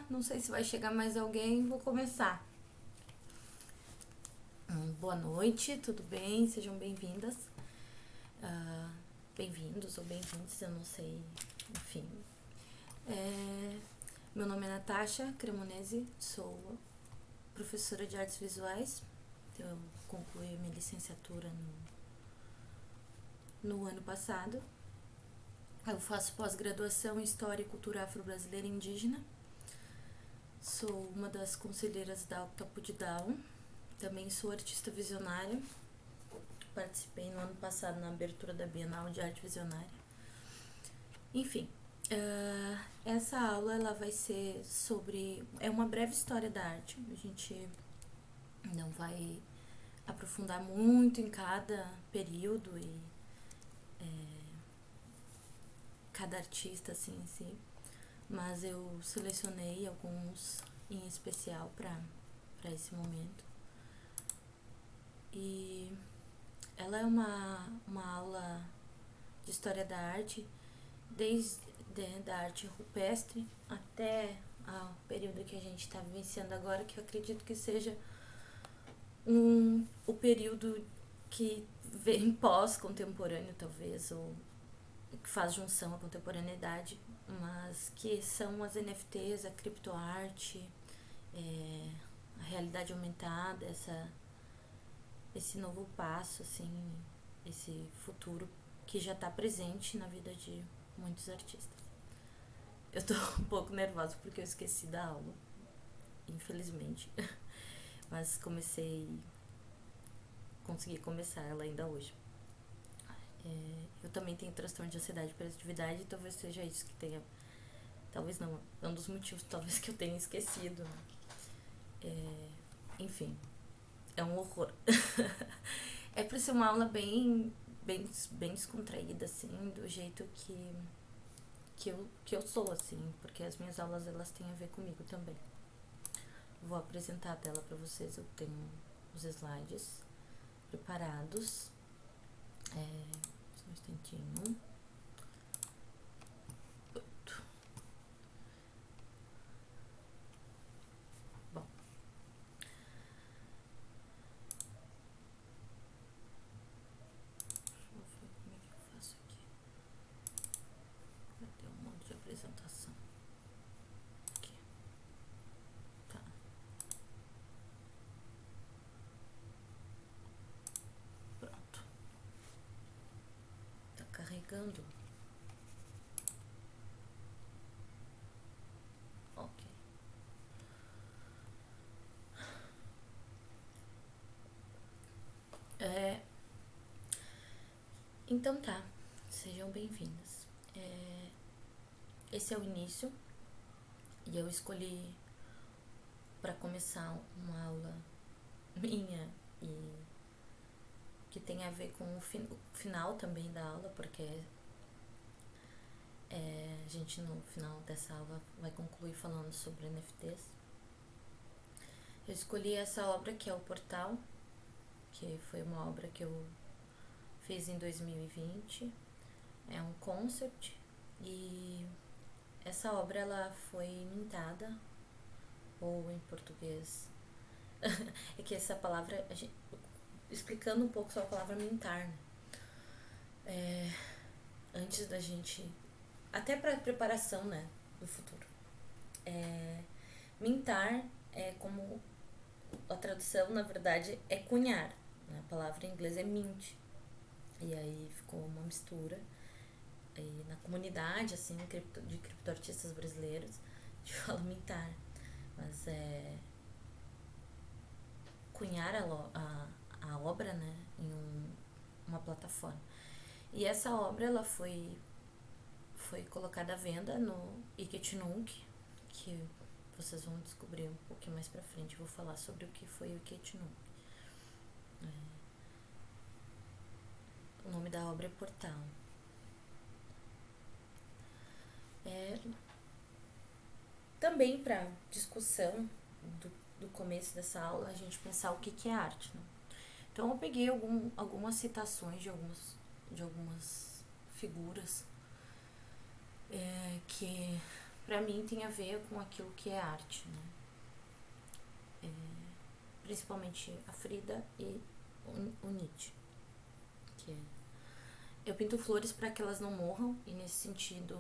não sei se vai chegar mais alguém, vou começar. Boa noite, tudo bem? Sejam bem-vindas. Ah, Bem-vindos ou bem-vindos, eu não sei, enfim. Meu nome é Natasha Cremonese, sou professora de artes visuais. Eu concluí minha licenciatura no ano passado. Eu faço pós-graduação em História e Cultura Afro-Brasileira e Indígena. Sou uma das conselheiras da Octopus Down. Também sou artista visionária. Participei no ano passado na abertura da Bienal de Arte Visionária. Enfim, essa aula ela vai ser sobre... É uma breve história da arte. A gente não vai aprofundar muito em cada período e cada artista assim em si. Mas eu selecionei alguns em especial para esse momento. E ela é uma aula de história da arte, desde da arte rupestre até o período que a gente está vivenciando agora, que eu acredito que seja o período que vem pós-contemporâneo, talvez, ou que faz junção à contemporaneidade, mas que são as NFTs, a criptoarte, a realidade aumentada, esse novo passo, assim, esse futuro que já está presente na vida de muitos artistas. Eu tô um pouco nervosa porque eu esqueci da aula, infelizmente, mas consegui começar ela ainda hoje. Eu também tenho transtorno de ansiedade e hiperatividade, e talvez seja isso que tenha, talvez não, é um dos motivos talvez que eu tenha esquecido. Enfim, é um horror. É pra ser uma aula bem descontraída, assim, do jeito que eu sou, assim, porque as minhas aulas elas têm a ver comigo também. Vou apresentar a tela pra vocês, eu tenho os slides preparados. Só um instantinho. Bom, deixa eu ver como é que eu faço aqui. Vai ter um monte de apresentação. Aqui. Tá. Pronto. Tá carregando. Ok. Então tá. Sejam bem-vindas. Esse é o início. E eu escolhi para começar uma aula minha e que tem a ver com o final também da aula, porque a gente no final dessa aula vai concluir falando sobre NFTs. Eu escolhi essa obra que é o Portal, que foi uma obra que eu fiz em 2020. É um concept e essa obra ela foi mintada, ou em português é que essa palavra, explicando um pouco sobre a palavra mintar, né? Antes da gente, até para preparação, né, do futuro. Mintar é como a tradução, na verdade, é cunhar, né? A palavra em inglês é mint. E aí ficou uma mistura. E na comunidade, assim, de criptoartistas brasileiros, a gente fala mintar. Mas cunhar a obra, né, em uma plataforma. E essa obra ela foi colocada à venda no Iketnunk, que vocês vão descobrir um pouquinho mais pra frente. Eu vou falar sobre o que foi o Iketnunk. O nome da obra é Portal. Também para discussão do começo dessa aula, a gente pensar o que é arte, né? Então eu peguei algumas citações de algumas figuras que pra mim tem a ver com aquilo que é arte, né? Principalmente a Frida e o Nietzsche. Que é, eu pinto flores para que elas não morram, e nesse sentido,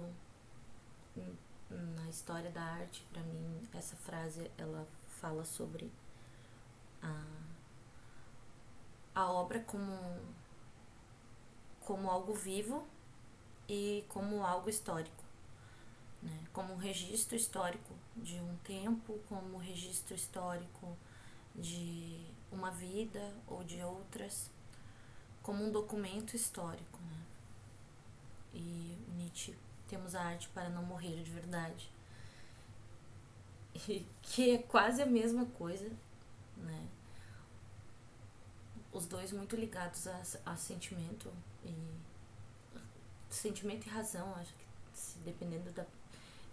na história da arte, para mim, essa frase ela fala sobre a obra como algo vivo e como algo histórico, né? Como um registro histórico de um tempo, como um registro histórico de uma vida ou de outras, como um documento histórico, né? E Nietzsche, temos a arte para não morrer de verdade, e que é quase a mesma coisa, né? Os dois muito ligados a sentimento e razão. Acho que, se dependendo da, eu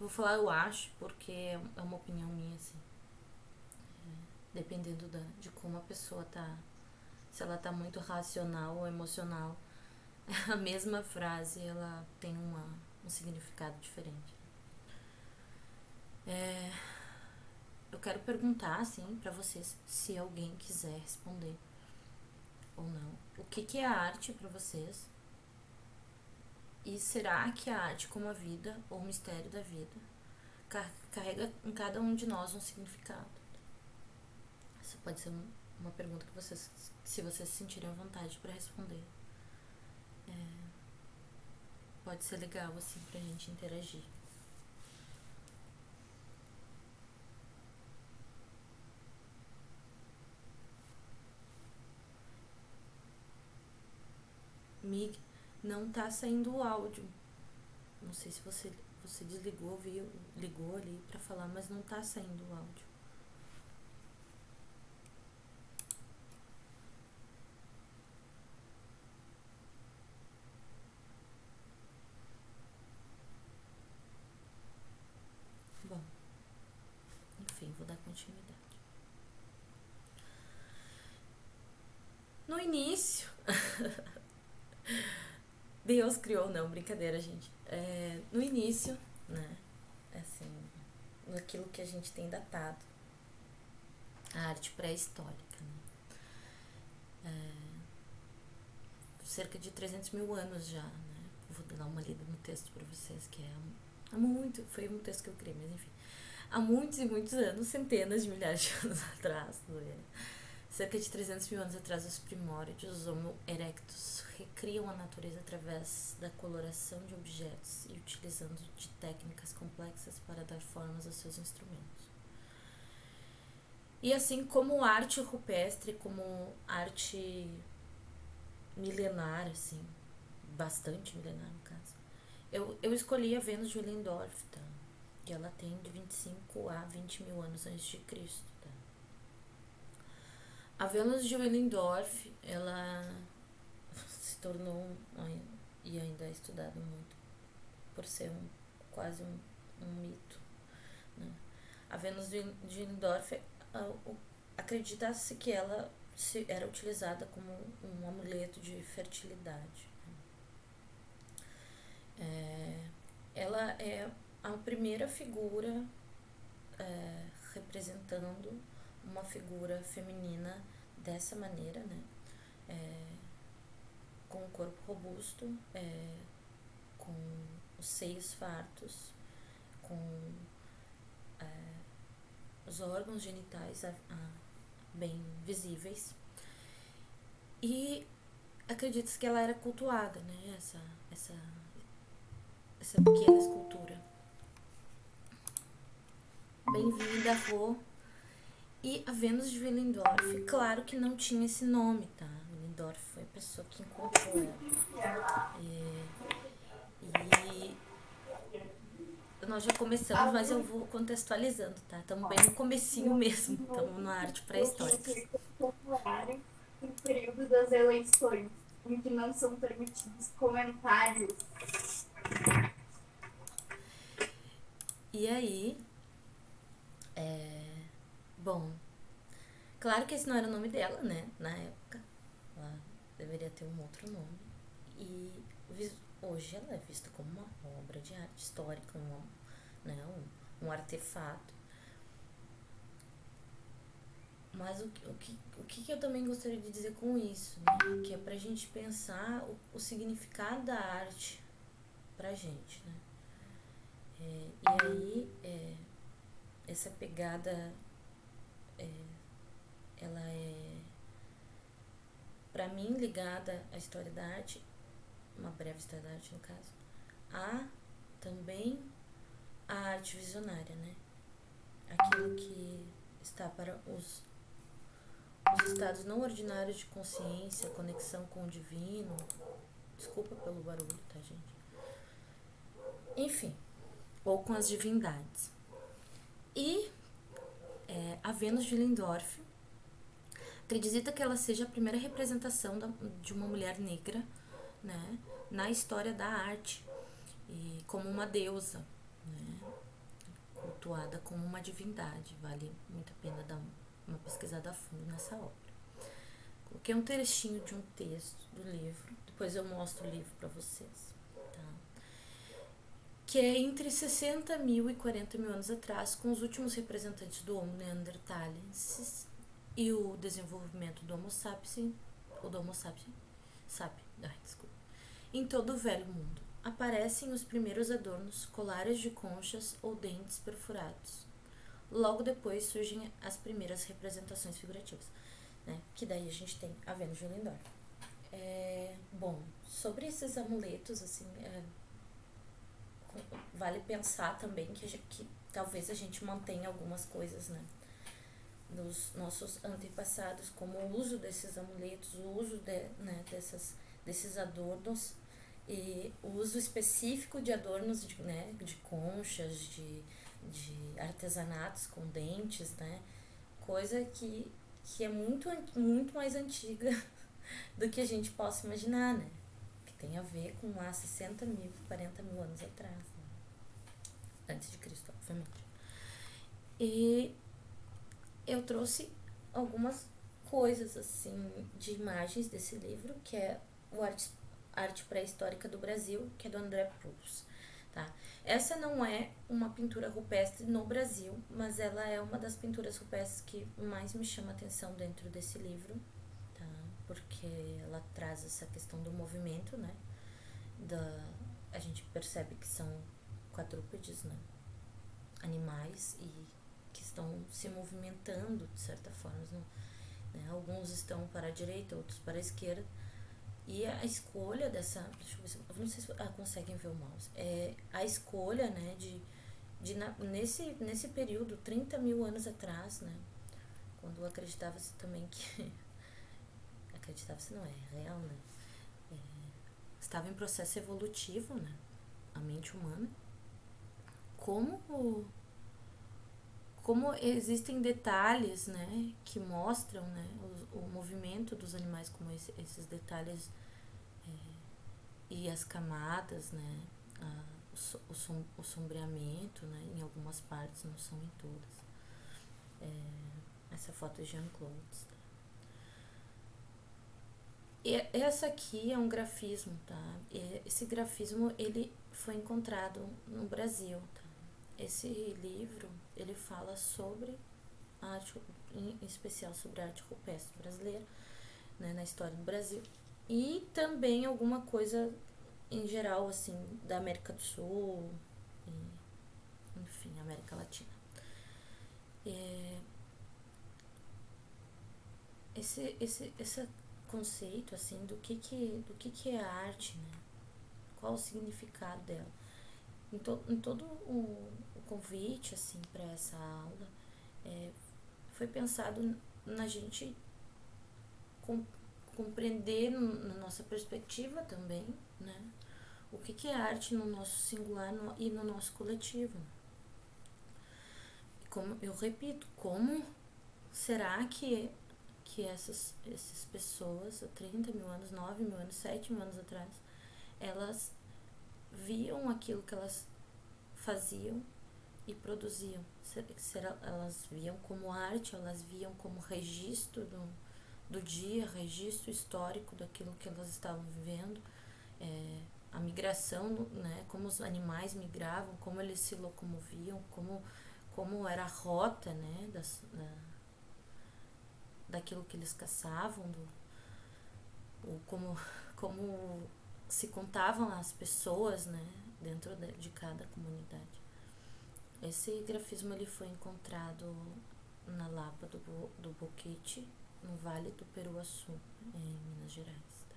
vou falar eu acho, porque é uma opinião minha, assim, dependendo de como a pessoa tá, se ela tá muito racional ou emocional, a mesma frase ela tem um significado diferente. Eu quero perguntar, assim, pra vocês, se alguém quiser responder ou não, o que é a arte pra vocês? E será que a arte, como a vida ou o mistério da vida, carrega em cada um de nós um significado? Essa pode ser uma pergunta que vocês, se vocês se sentirem à vontade para responder, pode ser legal, assim, pra gente interagir. Mig, não tá saindo o áudio. Não sei se você desligou, ligou ali pra falar, mas não tá saindo o áudio. Bom, enfim, vou dar continuidade. No início, Deus criou, não, brincadeira, gente. No início, né, assim, naquilo que a gente tem datado, a arte pré-histórica, né? Cerca de 300 mil anos já, né? Vou dar uma lida no texto para vocês, que há muito, foi um texto que eu criei, mas enfim. Há muitos e muitos anos, centenas de milhares de anos atrás, cerca de 300 mil anos atrás, os primórdios Homo erectus recriam a natureza através da coloração de objetos e utilizando de técnicas complexas para dar formas aos seus instrumentos. E assim como arte rupestre, como arte milenar, assim, bastante milenar no caso, eu escolhi a Vênus de Willendorf, tá? Que ela tem de 25 a 20 mil anos antes de Cristo, tá? A Vênus de Willendorf, ela se tornou, e ainda é estudada muito, por ser quase um mito, né? A Vênus de Willendorf, acredita-se que ela era utilizada como um amuleto de fertilidade. Ela é a primeira figura representando uma figura feminina dessa maneira, né? Com o corpo robusto, com os seios fartos, com os órgãos genitais bem visíveis. E acredita-se que ela era cultuada, né? Essa pequena escultura. Bem-vinda, Rô. E a Vênus de Willendorf, claro que não tinha esse nome, tá? Willendorf foi a pessoa que encontrou ela. E nós já começamos, mas eu vou contextualizando, tá? Estamos bem no comecinho mesmo, estamos na arte pré-histórica. Em período das eleições, em que não são permitidos comentários. E aí, bom, claro que esse não era o nome dela, né? Na época, ela deveria ter um outro nome. E hoje ela é vista como uma obra de arte histórica, né? Um artefato. Mas o que eu também gostaria de dizer com isso, né? Que é pra gente pensar o significado da arte pra gente, né? E aí, essa pegada, ela é, pra mim, ligada à história da arte, uma breve história da arte no caso, há também a arte visionária, né? Aquilo que está para os estados não ordinários de consciência, conexão com o divino. Desculpa pelo barulho, tá, gente? Enfim, ou com as divindades. E a Vênus de Lindorf acredita que ela seja a primeira representação de uma mulher negra, né, na história da arte, e como uma deusa, né, cultuada como uma divindade. Vale muito a pena dar uma pesquisada a fundo nessa obra. Coloquei um trechinho de um texto do livro, depois eu mostro o livro para vocês, tá? Que é entre 60 mil e 40 mil anos atrás, com os últimos representantes do Homo neanderthalensis e o desenvolvimento do Homo sapiens, ou do Homo desculpa, em todo o velho mundo. Aparecem os primeiros adornos, colares de conchas ou dentes perfurados. Logo depois surgem as primeiras representações figurativas, né? Que daí a gente tem a Vênus de Lindorf. Bom, sobre esses amuletos, assim, vale pensar também que talvez a gente mantenha algumas coisas, né, dos nossos antepassados, como o uso desses amuletos, o uso desses adornos, e o uso específico de adornos de conchas, de artesanatos com dentes, né, coisa que é muito mais antiga do que a gente possa imaginar, né, que tem a ver com há 60 mil, 40 mil anos atrás, né? Antes de Cristo, obviamente. E eu trouxe algumas coisas, assim, de imagens desse livro, que é o Arte Pré-Histórica do Brasil, que é do André Proust, tá? Essa não é uma pintura rupestre no Brasil, mas ela é uma das pinturas rupestres que mais me chama a atenção dentro desse livro, tá? Porque ela traz essa questão do movimento, né? A gente percebe que são quadrúpedes, né? Animais e que estão se movimentando de certa forma, né? Alguns estão para a direita, outros para a esquerda, e a escolha dessa, deixa eu ver se, eu não sei se conseguem ver o mouse, a escolha, né, nesse período, 30 mil anos atrás, né, quando acreditava-se também que acreditava-se não, é real, né, estava em processo evolutivo, né, a mente humana, como existem detalhes, né, que mostram, né, o movimento dos animais, como esses detalhes, e as camadas, né, o sombreamento, né, em algumas partes, não são em todas. Essa foto é Jean-Claude. E essa aqui é um grafismo, tá? Esse grafismo, ele foi encontrado no Brasil, tá? Esse livro, ele fala sobre a arte, em especial sobre a arte rupestre brasileira, né, na história do Brasil. E também alguma coisa em geral, assim, da América do Sul, e, enfim, América Latina. Esse conceito, assim, do que é a arte, né? Qual o significado dela? Em todo o convite, assim, para essa aula, foi pensado na gente compreender na nossa perspectiva também, né? O que é arte no nosso singular e no nosso coletivo. Como eu repito, como será que essas pessoas há 30 mil anos, 9 mil anos, 7 mil anos atrás, elas viam aquilo que elas faziam e produziam? Elas viam como arte, elas viam como registro do dia, registro histórico daquilo que elas estavam vivendo, a migração, né, como os animais migravam, como eles se locomoviam, como era a rota, né, daquilo que eles caçavam, como se contavam as pessoas, né, dentro de cada comunidade. Esse grafismo ele foi encontrado na Lapa do Boquete, no Vale do Peruaçu, em Minas Gerais. Tá?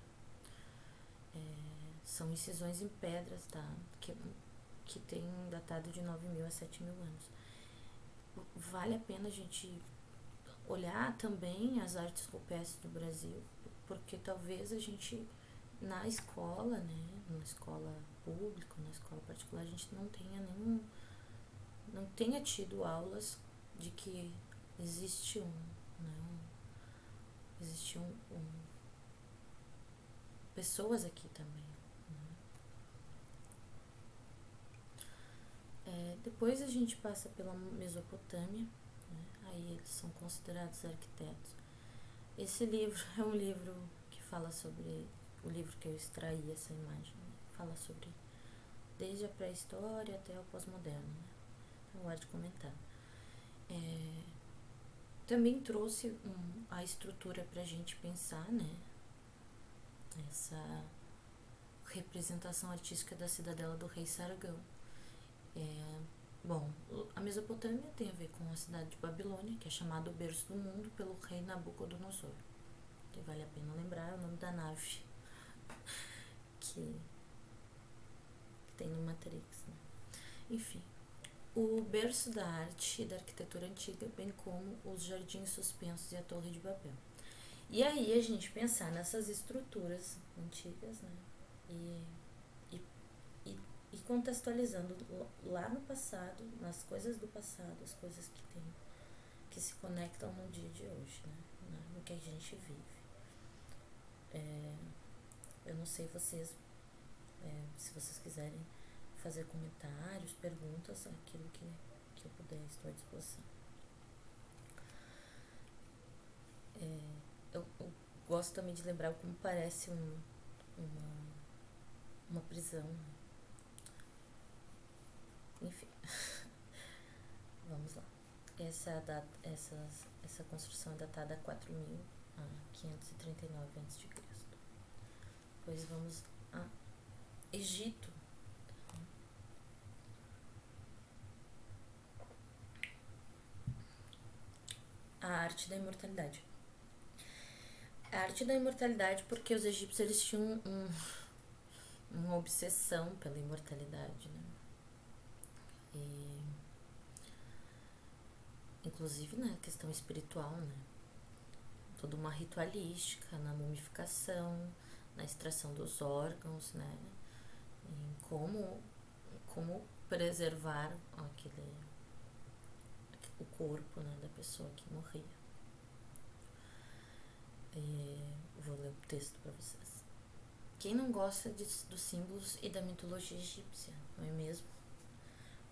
São incisões em pedras, tá? que tem datado de 9.000 a 7.000 anos. Vale a pena a gente olhar também as artes rupestres do Brasil, porque talvez a gente, na escola, né, na escola pública, na escola particular, a gente não tenha tido aulas de que existe pessoas aqui também. Depois a gente passa pela Mesopotâmia, né? Aí eles são considerados arquitetos. Esse livro é um livro que fala sobre, o livro que eu extraí essa imagem, né? Fala sobre desde a pré-história até o pós-moderno, né? Então, eu gosto de comentar. Também trouxe a estrutura pra gente pensar, né? Essa representação artística da cidadela do rei Sargão. Bom, a Mesopotâmia tem a ver com a cidade de Babilônia, que é chamada o berço do mundo pelo rei Nabucodonosor. Que vale a pena lembrar o nome da nave que tem no Matrix, né? Enfim, o berço da arte e da arquitetura antiga, bem como os jardins suspensos e a Torre de Babel. E aí a gente pensar nessas estruturas antigas, né? E contextualizando lá no passado, nas coisas do passado, as coisas que se conectam no dia de hoje, né? No que a gente vive. Eu não sei vocês, se vocês quiserem fazer comentários, perguntas, aquilo que eu puder, estou à disposição. Eu gosto também de lembrar como parece uma prisão, né? Enfim, vamos lá. Essa construção é datada a 4.539 a.C. Depois vamos a Egito. A arte da imortalidade. A arte da imortalidade porque os egípcios eles tinham uma obsessão pela imortalidade, né? E, inclusive na questão espiritual, né? Toda uma ritualística na mumificação, na extração dos órgãos, né? Em como preservar o corpo, né, da pessoa que morria. Vou ler o texto para vocês. Quem não gosta dos símbolos e da mitologia egípcia, não é mesmo?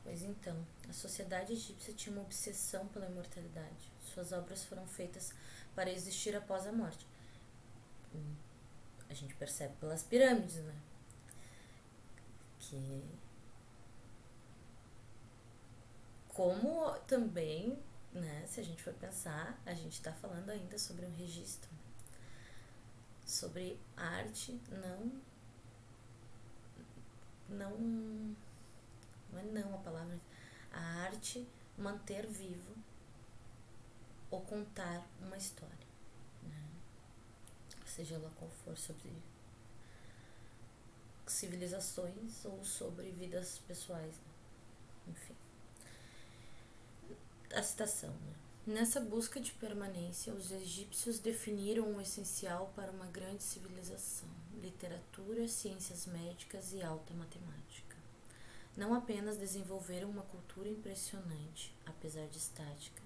Pois então, a sociedade egípcia tinha uma obsessão pela imortalidade. Suas obras foram feitas para existir após a morte. A gente percebe pelas pirâmides, né? Que como também, né, se a gente for pensar, a gente está falando ainda sobre um registro, sobre arte não é a palavra, a arte manter vivo ou contar uma história, né? Seja ela qual for, sobre civilizações ou sobre vidas pessoais, né? Enfim. A citação, né? Nessa busca de permanência, os egípcios definiram o essencial para uma grande civilização: literatura, ciências médicas e alta matemática. Não apenas desenvolveram uma cultura impressionante, apesar de estática,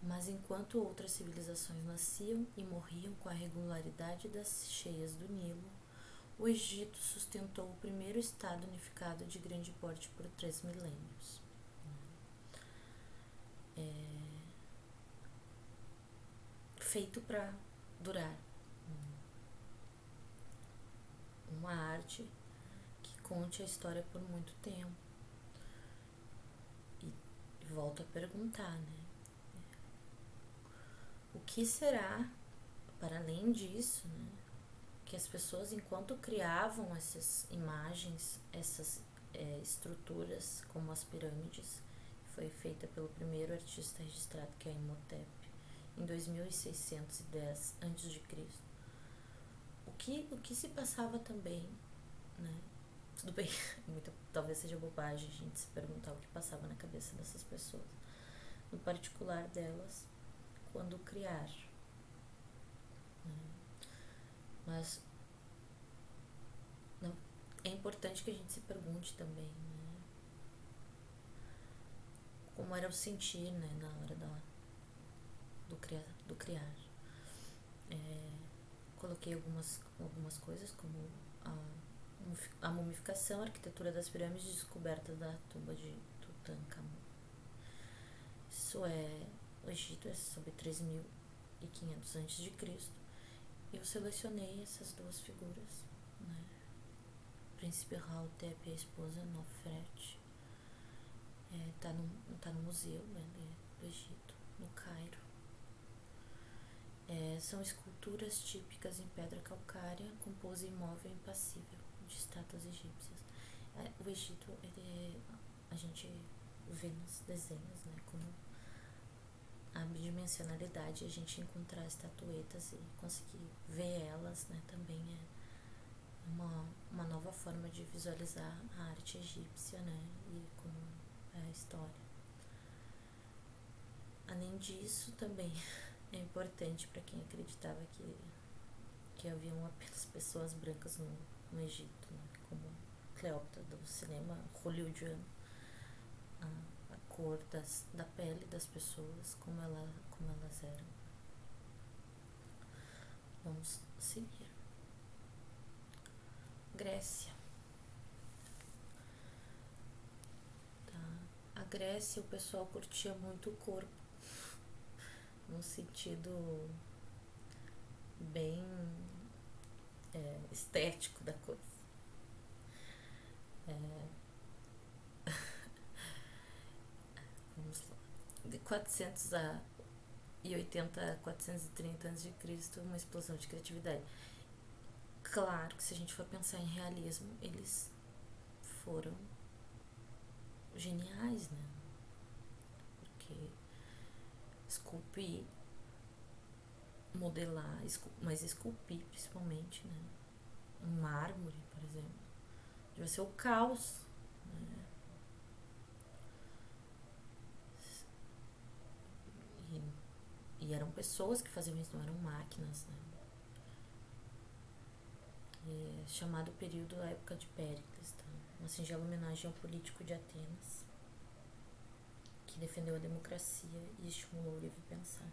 mas enquanto outras civilizações nasciam e morriam com a regularidade das cheias do Nilo, o Egito sustentou o primeiro estado unificado de grande porte por 3 milênios. Feito para durar. Uma arte conte a história por muito tempo. E volto a perguntar, né? O que será, para além disso, né, que as pessoas, enquanto criavam essas imagens, essas estruturas, como as pirâmides, foi feita pelo primeiro artista registrado, que é Imhotep, em 2610 a.C. O que se passava também, né? Tudo bem, talvez seja bobagem a gente se perguntar o que passava na cabeça dessas pessoas, no particular delas, quando criar. Né? Mas não, é importante que a gente se pergunte também, né? Como era o sentir, né, na hora do criar. Coloquei algumas coisas, como a mumificação, a arquitetura das pirâmides, descoberta da tumba de Tutankhamun. Isso é, o Egito é sobre 3.500 a.C. Eu selecionei essas duas figuras, né? O príncipe Rautep e a esposa Nofret. Tá no museu, né, do Egito, no Cairo. São esculturas típicas em pedra calcária, com pose imóvel e impassível, de estátuas egípcias. O Egito, a gente vê nos desenhos, né, como a bidimensionalidade, a gente encontrar estatuetas e conseguir ver elas, né, também é uma nova forma de visualizar a arte egípcia, né, e como é a história. Além disso, também é importante para quem acreditava que haviam apenas pessoas brancas no Egito, né, como Cleópatra do cinema hollywoodiano, a cor da pele das pessoas, como elas eram. Vamos seguir. Grécia. Tá? A Grécia, o pessoal curtia muito o corpo, num sentido bem estético da coisa. Vamos lá. De 480 a 430 a.C., uma explosão de criatividade. Claro que se a gente for pensar em realismo, eles foram geniais, né? Porque esculpir, modelar, mas esculpir principalmente, né? Um mármore, por exemplo, devia ser o caos, né? E eram pessoas que faziam isso, não eram máquinas, né? É chamado período da época de Péricles, tá? Uma singela homenagem ao político de Atenas, que defendeu a democracia e estimulou o livre pensar.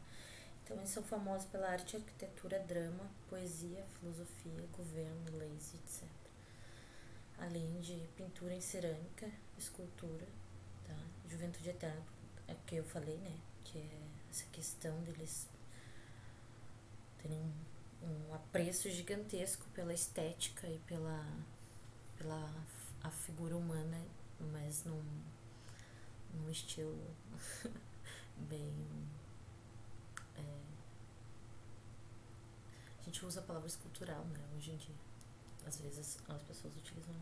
Então, eles são famosos pela arte, arquitetura, drama, poesia, filosofia, governo, leis, etc. Além de pintura em cerâmica, escultura, tá? Juventude eterna, é o que eu falei, né? Que é essa questão deles terem um apreço gigantesco pela estética e pela a figura humana, mas num estilo bem... a gente usa a palavra escultural, né, hoje em dia. Às vezes as pessoas utilizam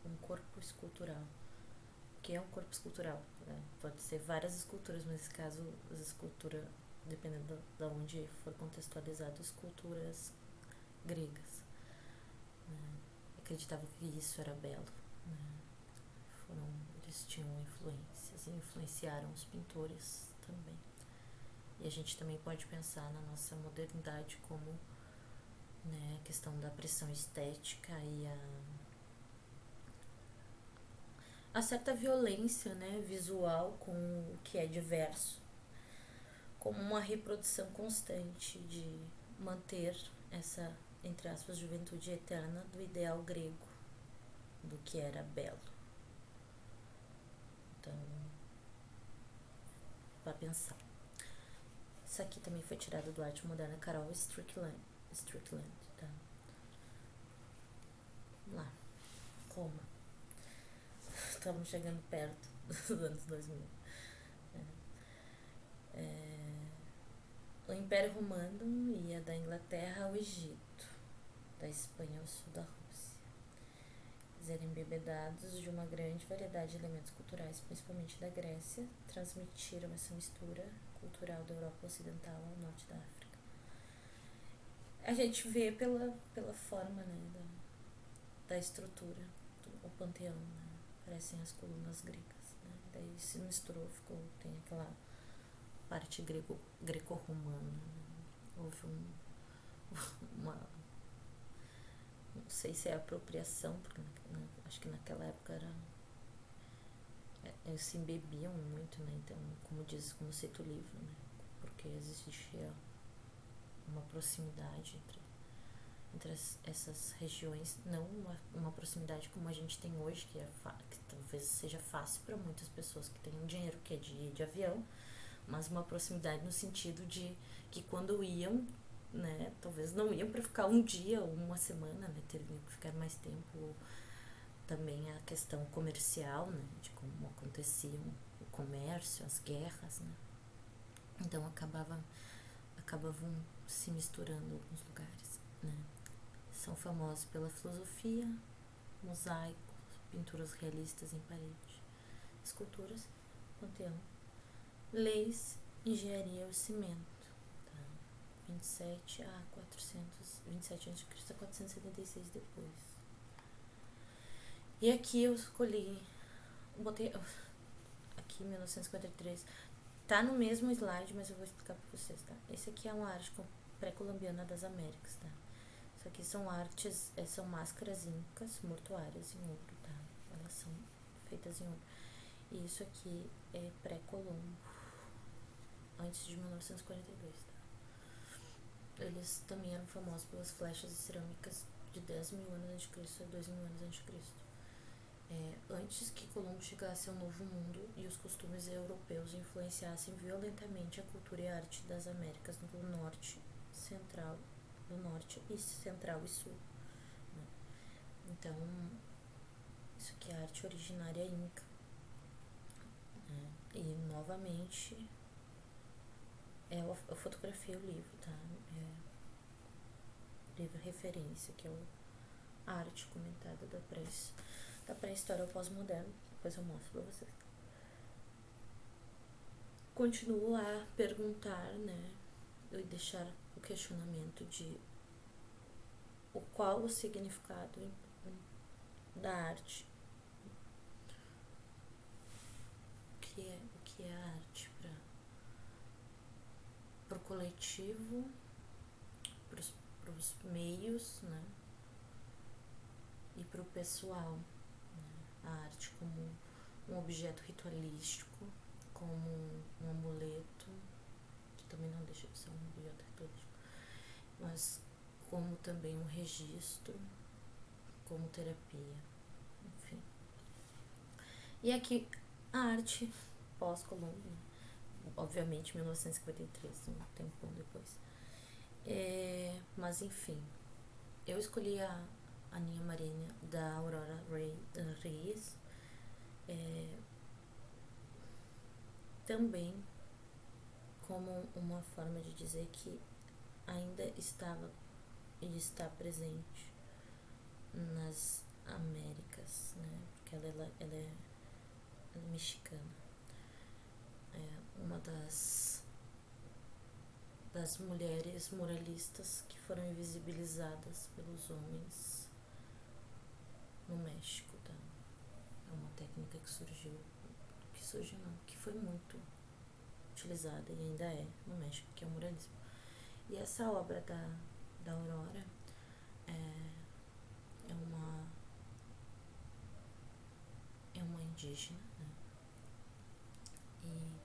um corpo escultural. O que é um corpo escultural? Né? Pode ser várias esculturas, mas nesse caso, as esculturas, dependendo de onde for contextualizado, esculturas gregas. Né? Acreditavam que isso era belo. Né? Eles tinham influências e influenciaram os pintores também. E a gente também pode pensar na nossa modernidade como, né, a questão da pressão estética e a certa violência, né, visual com o que é diverso, como uma reprodução constante de manter essa, entre aspas, juventude eterna do ideal grego, do que era belo. Então, para pensar. Isso aqui também foi tirado do Arte Moderna, Carol Strickland, tá? Vamos lá. Roma. estávamos chegando perto dos anos 2000. O Império Romano ia da Inglaterra ao Egito, da Espanha ao sul da Rússia. Eles eram embebedados de uma grande variedade de elementos culturais, principalmente da Grécia, transmitiram essa mistura cultural da Europa Ocidental ao norte da África. A gente vê pela forma, né, da estrutura, o panteão, né, parecem as colunas gregas, né, daí se misturou, tem aquela parte greco-romana, né. Houve uma, não sei se é apropriação, porque acho que naquela época se embebiam muito, né, então, como cita o livro, né, porque existia uma proximidade entre essas regiões, não uma proximidade como a gente tem hoje, que talvez seja fácil para muitas pessoas que têm um dinheiro que é de avião, mas uma proximidade no sentido de que quando iam, né, talvez não iam para ficar um dia ou uma semana, né, teriam que ficar mais tempo. Também a questão comercial, né, de como acontecia o comércio, as guerras, né, então acabavam se misturando em alguns lugares, né. São famosos pela filosofia, mosaicos, pinturas realistas em parede, esculturas, panteão, leis, engenharia e cimento, tá? 27 a 427 a.C. a 476 depois. E aqui eu botei aqui 1953, tá no mesmo slide, mas eu vou explicar pra vocês, tá? Esse aqui é uma arte pré-colombiana das Américas, tá? Isso aqui são artes, são máscaras incas mortuárias em ouro, tá? Elas são feitas em ouro. E isso aqui é pré-Colombo, antes de 1942, tá? Eles também eram famosos pelas flechas e cerâmicas de 10 mil anos antes de Cristo a 2 mil anos antes de Cristo. Antes que Colombo chegasse ao Novo Mundo e os costumes europeus influenciassem violentamente a cultura e a arte das Américas do Norte e Central e Sul, né? Então, isso aqui é arte originária inca, né? E novamente eu fotografei o livro, tá? Livro referência, que é a arte comentada da pré-história ao pós-moderno. Depois eu mostro pra vocês. Continuo a perguntar, né, e deixar o questionamento de qual o significado da arte, o que é a arte para o coletivo, para os meios, né, e para o pessoal, né? A arte como um objeto ritualístico, como um amuleto, que também não deixa de ser um objeto ritualístico, mas como também um registro, como terapia, enfim. E aqui a arte pós-Colombo, obviamente 1953, um tempão depois. Mas enfim, eu escolhi a Aninha Marina da Aurora Reyes, também como uma forma de dizer que ainda estava e está presente nas Américas, né? Porque ela é mexicana. É uma das mulheres muralistas que foram invisibilizadas pelos homens no México, tá? É uma técnica que foi muito utilizada e ainda é no México, que é o muralismo. E essa obra da Aurora é uma indígena, né? E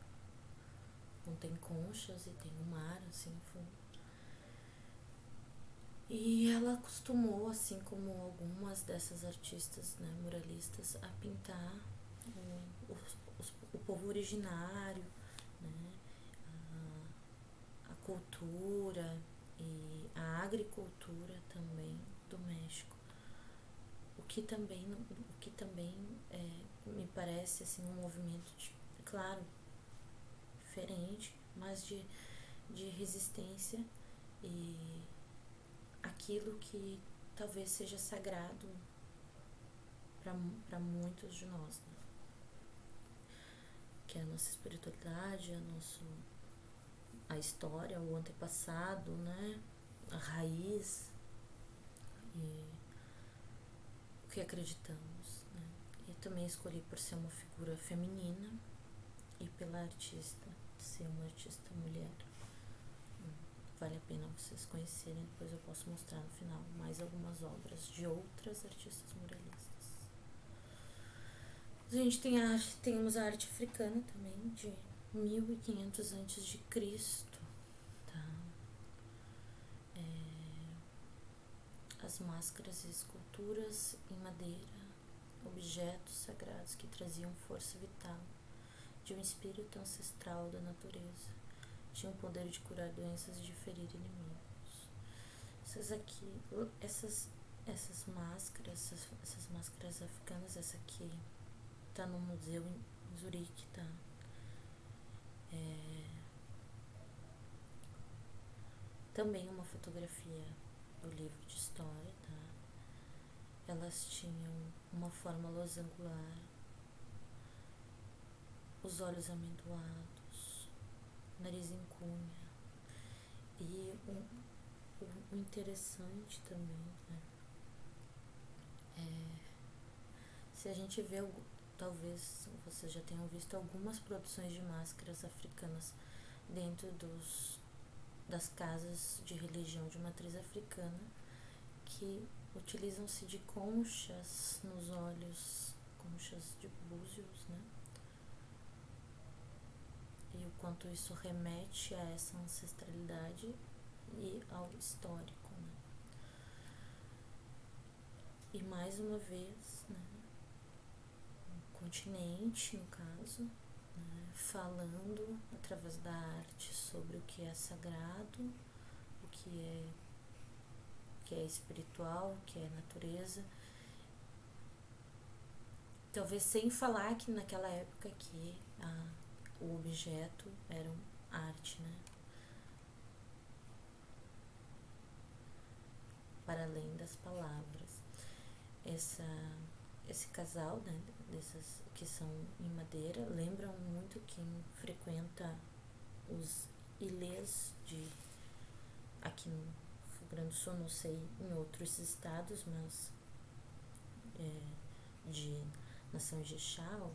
contém conchas e tem o mar, assim, fundo. E ela acostumou, assim como algumas dessas artistas, né, muralistas, a pintar o povo originário, né, a cultura e a agricultura também do México. O que também me parece assim um movimento, claro, diferente, mas de resistência e aquilo que talvez seja sagrado para muitos de nós, né? Que é a nossa espiritualidade, a história, o antepassado, né? A raiz e o que acreditamos, né? E também escolhi por ser uma figura feminina e pela artista, ser uma artista mulher. Vale a pena vocês conhecerem, depois eu posso mostrar no final mais algumas obras de outras artistas muralistas. A gente temos a arte africana também, de 1500 a.C., tá? As máscaras e esculturas em madeira, objetos sagrados que traziam força vital de um espírito ancestral da natureza, tinham o poder de curar doenças e de ferir inimigos. Essas máscaras africanas, essa aqui tá no museu em Zurique, tá? Também uma fotografia do livro de história, tá? Elas tinham uma forma losangular, os olhos amendoados, nariz em cunha. E o interessante também, né? Se a gente vê, talvez vocês já tenham visto algumas produções de máscaras africanas dentro das casas de religião de matriz africana, que utilizam-se de conchas nos olhos, conchas de búzios, né? E o quanto isso remete a essa ancestralidade e ao histórico, né? E mais uma vez, né, um continente, no caso, né, falando através da arte sobre o que é sagrado, o que é espiritual, o que é natureza. Talvez sem falar que naquela época que o objeto era arte, né? Para além das palavras. Esse casal, né, dessas que são em madeira, lembram muito quem frequenta os ilês aqui no Rio Grande do Sul, não sei em outros estados, mas de Nação Ijexá ou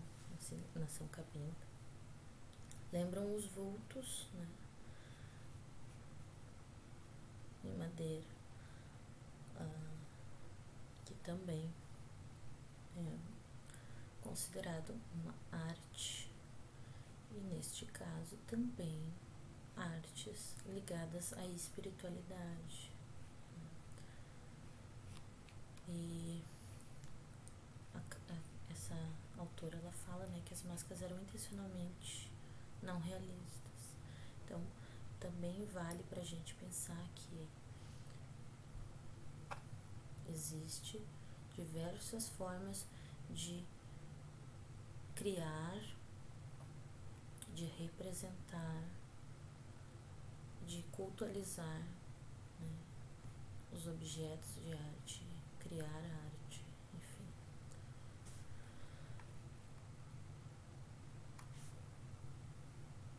Nação Cabinda. Lembram os vultos, né, em madeira, que também é considerado uma arte, e neste caso também artes ligadas à espiritualidade. E essa autora, ela fala, né, que as máscaras eram intencionalmente não realistas. Então também vale pra gente pensar que existe diversas formas de criar, de representar, de cultualizar, né, os objetos de arte, criar arte, enfim.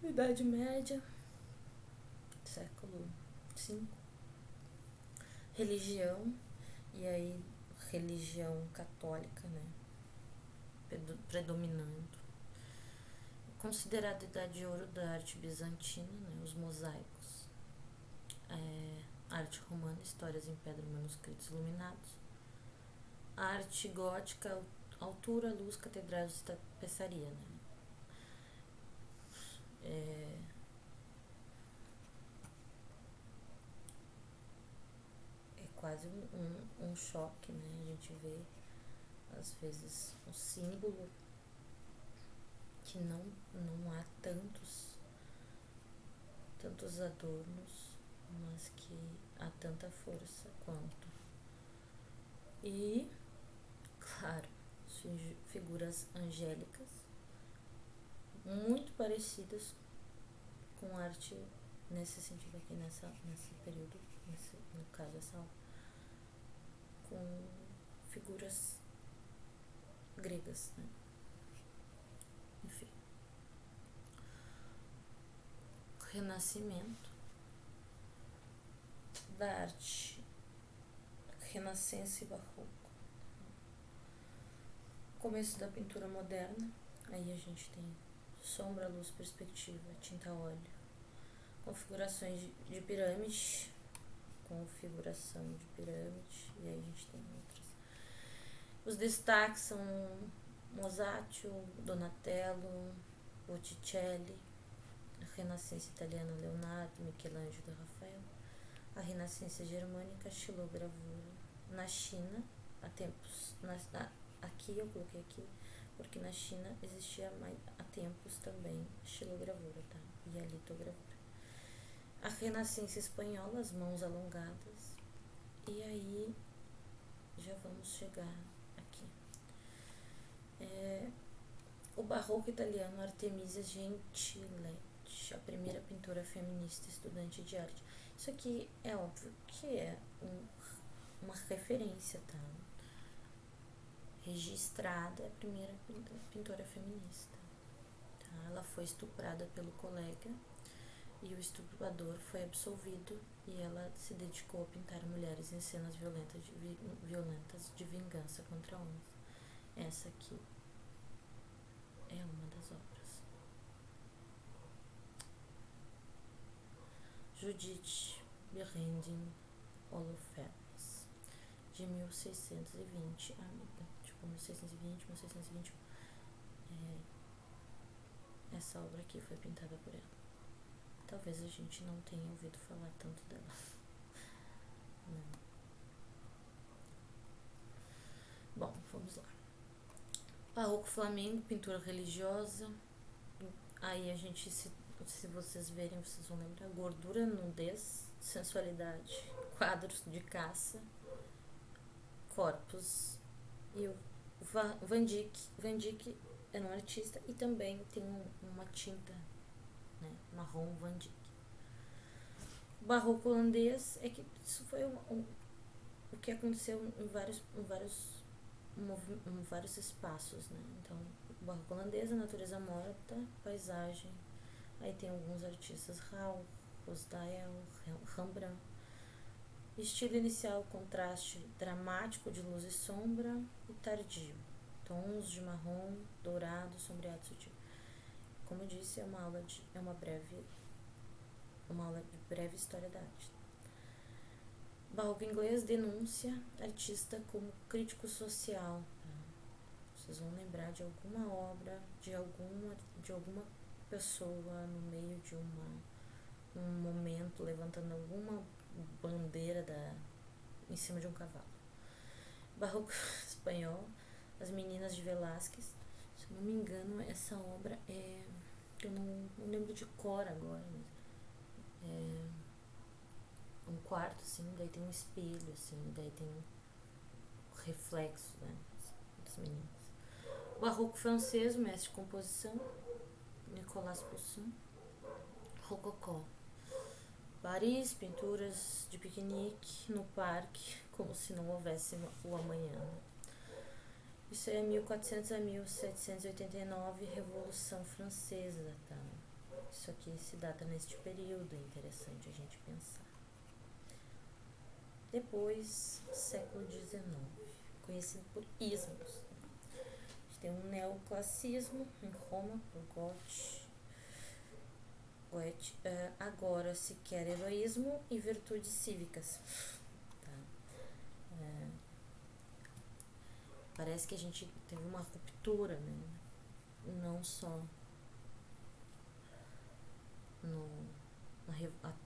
Idade Média, século V, religião, e aí religião católica, né, predominando. Considerada a idade de ouro da arte bizantina, né, os mosaicos, arte romana, histórias em pedra, manuscritos iluminados, a arte gótica, altura, luz, catedrais, tapeçaria, né. É quase um choque, né? A gente vê, às vezes, um símbolo que não há tantos adornos, mas que há tanta força quanto. E, claro, figuras angélicas, muito parecidas com arte nesse sentido aqui, nesse período, no caso essa aula, com figuras gregas, né? Enfim. Renascimento da arte renascença e barroco. Começo da pintura moderna, aí a gente tem sombra, luz, perspectiva, tinta a óleo, configurações de pirâmide, configuração de pirâmide, e aí a gente tem outras. Os destaques são Mosaccio, Donatello, Botticelli, a Renascença italiana, Leonardo, Michelangelo e Rafael, a Renascença germânica, xilogravura. Na China, há tempos, aqui eu coloquei aqui, porque na China existia há tempos também xilogravura, tá? E a litogravura. A Renascença espanhola, as mãos alongadas. E aí, já vamos chegar aqui. O barroco italiano, Artemisia Gentiletti, a primeira pintora feminista estudante de arte. Isso aqui é óbvio que é uma referência, tá? Registrada, a primeira pintora feminista. Tá? Ela foi estuprada pelo colega e o estuprador foi absolvido e ela se dedicou a pintar mulheres em cenas violentas de vingança contra homens. Essa aqui é uma das obras. Judith Berendin Holofernes, de 1620 a 1621. Essa obra aqui foi pintada por ela. Talvez a gente não tenha ouvido falar tanto dela. Não. Bom, vamos lá. Barroco flamengo, pintura religiosa. Aí a gente, se vocês verem, vocês vão lembrar. Gordura, nudez, sensualidade, quadros de caça, corpos. E o Van Dyck era um artista e também tem uma tinta, né, marrom Van Dyck. O barroco holandês é que isso foi o que aconteceu em vários espaços, né? Então, o barroco holandês, a natureza morta, paisagem. Aí tem alguns artistas, Raul, Rosdael, Rembrandt. Estilo inicial, contraste dramático de luz e sombra e tardio. Tons de marrom, dourado, sombreado, sutil. Como eu disse, é uma aula de breve história da arte. Barroco inglês, denúncia, artista como crítico social. Vocês vão lembrar de alguma obra, de alguma pessoa no meio de um momento levantando alguma bandeira em cima de um cavalo. Barroco espanhol, As Meninas de Velázquez. Se eu não me engano, essa obra eu não lembro de cor agora, mas um quarto, assim, daí tem um espelho, assim, daí tem um reflexo, né, das meninas. Barroco francês, mestre de composição, Nicolas Poussin. Rococó, Paris, pinturas de piquenique no parque, como se não houvesse o amanhã. Isso é 1400 a 1789, Revolução Francesa, tá? Isso aqui se data neste período, é interessante a gente pensar. Depois, século XIX, conhecido por ismos. A gente tem um neoclassicismo em Roma, por Goethe. Agora se quer heroísmo e virtudes cívicas. Tá? Parece que a gente teve uma ruptura, né? Não só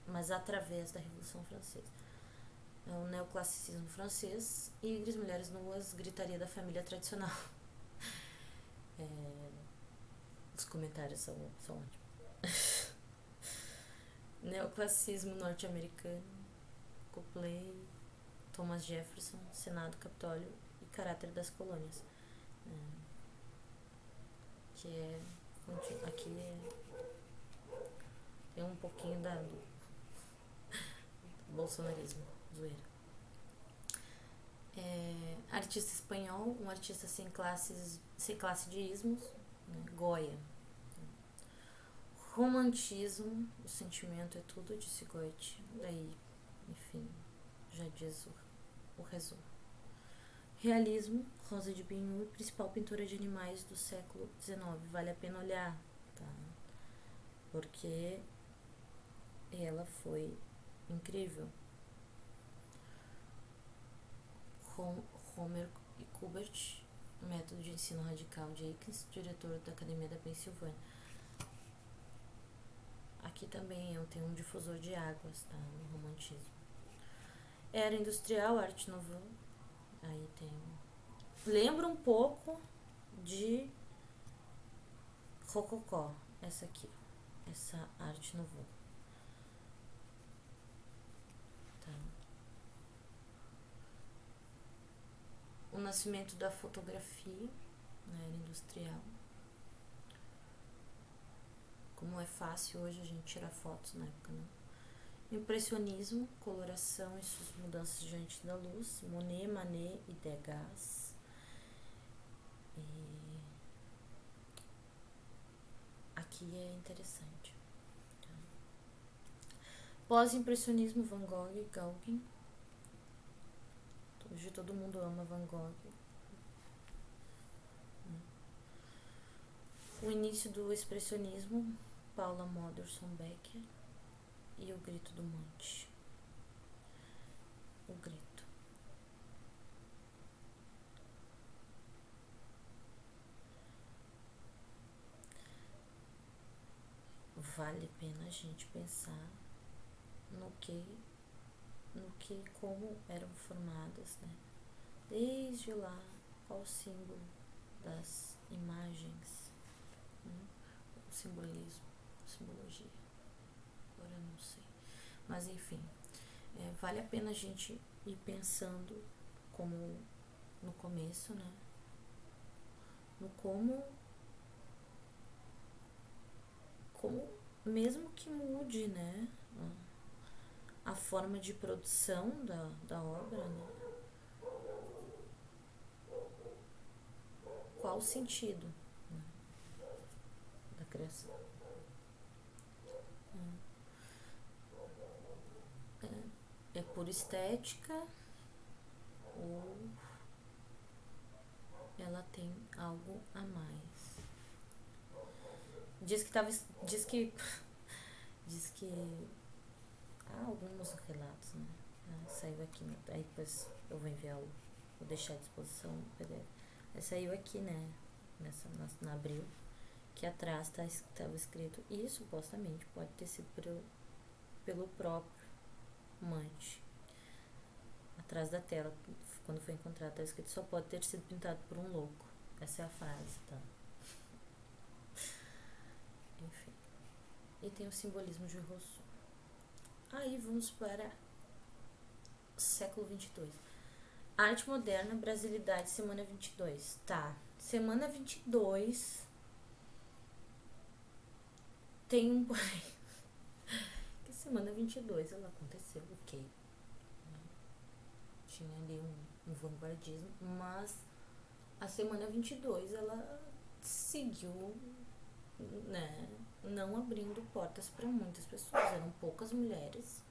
mas através da Revolução Francesa. É o neoclassicismo francês, Igres, mulheres nuas, gritaria da família tradicional. Os comentários são ótimos. Neoclassicismo norte-americano, Copley, Thomas Jefferson, Senado, Capitólio e caráter das colônias. que é aqui é um pouquinho do bolsonarismo, zoeira. Artista espanhol, um artista sem classe de ismos, né? Goya. Romantismo, o sentimento é tudo, disse Goethe. Daí, enfim, já diz o resumo. Realismo, Rosa de Benhur, principal pintora de animais do século XIX. Vale a pena olhar, tá? Porque ela foi incrível. Homer e Kubert, método de ensino radical de Aikens, diretor da Academia da Pensilvânia. Aqui também eu tenho um difusor de águas, tá? No romantismo. Era industrial, arte nouveau. Aí tem. Lembra um pouco de Rococó, essa aqui, essa arte nouveau. Tá. O nascimento da fotografia na era industrial. Como é fácil hoje a gente tirar fotos, na época não. Impressionismo, coloração e suas mudanças diante da luz. Monet, Manet e Degas. E aqui é interessante. Pós-impressionismo, Van Gogh e Gauguin. Hoje todo mundo ama Van Gogh. O início do expressionismo, Paula Modersohn Becker e O Grito do Monte. O Grito. Vale a pena a gente pensar como eram formadas, né? Desde lá, qual o símbolo das imagens, né? O simbolismo, simbologia, agora eu não sei. Mas enfim, vale a pena a gente ir pensando como no começo, né? No como mesmo que mude, né? A forma de produção da obra, né? Qual o sentido, né, da criação? É por estética ou ela tem algo a mais? Diz que há alguns relatos, né? Saiu aqui, aí depois eu vou enviar vou deixar à disposição o PDF. Aí saiu aqui, né? Na abril, que atrás estava escrito, e supostamente pode ter sido pelo próprio Munch. Atrás da tela, quando foi encontrado, está escrito, só pode ter sido pintado por um louco. Essa é a frase, tá? Enfim. E tem o simbolismo de Rousseau. Aí vamos para século 22. Arte moderna, brasilidade, semana 22. Tá, semana 22 tem um porém. Que semana 22 ela aconteceu, ok. Tinha ali um vanguardismo, mas a semana 22 ela seguiu, né, não abrindo portas para muitas pessoas. Eram poucas mulheres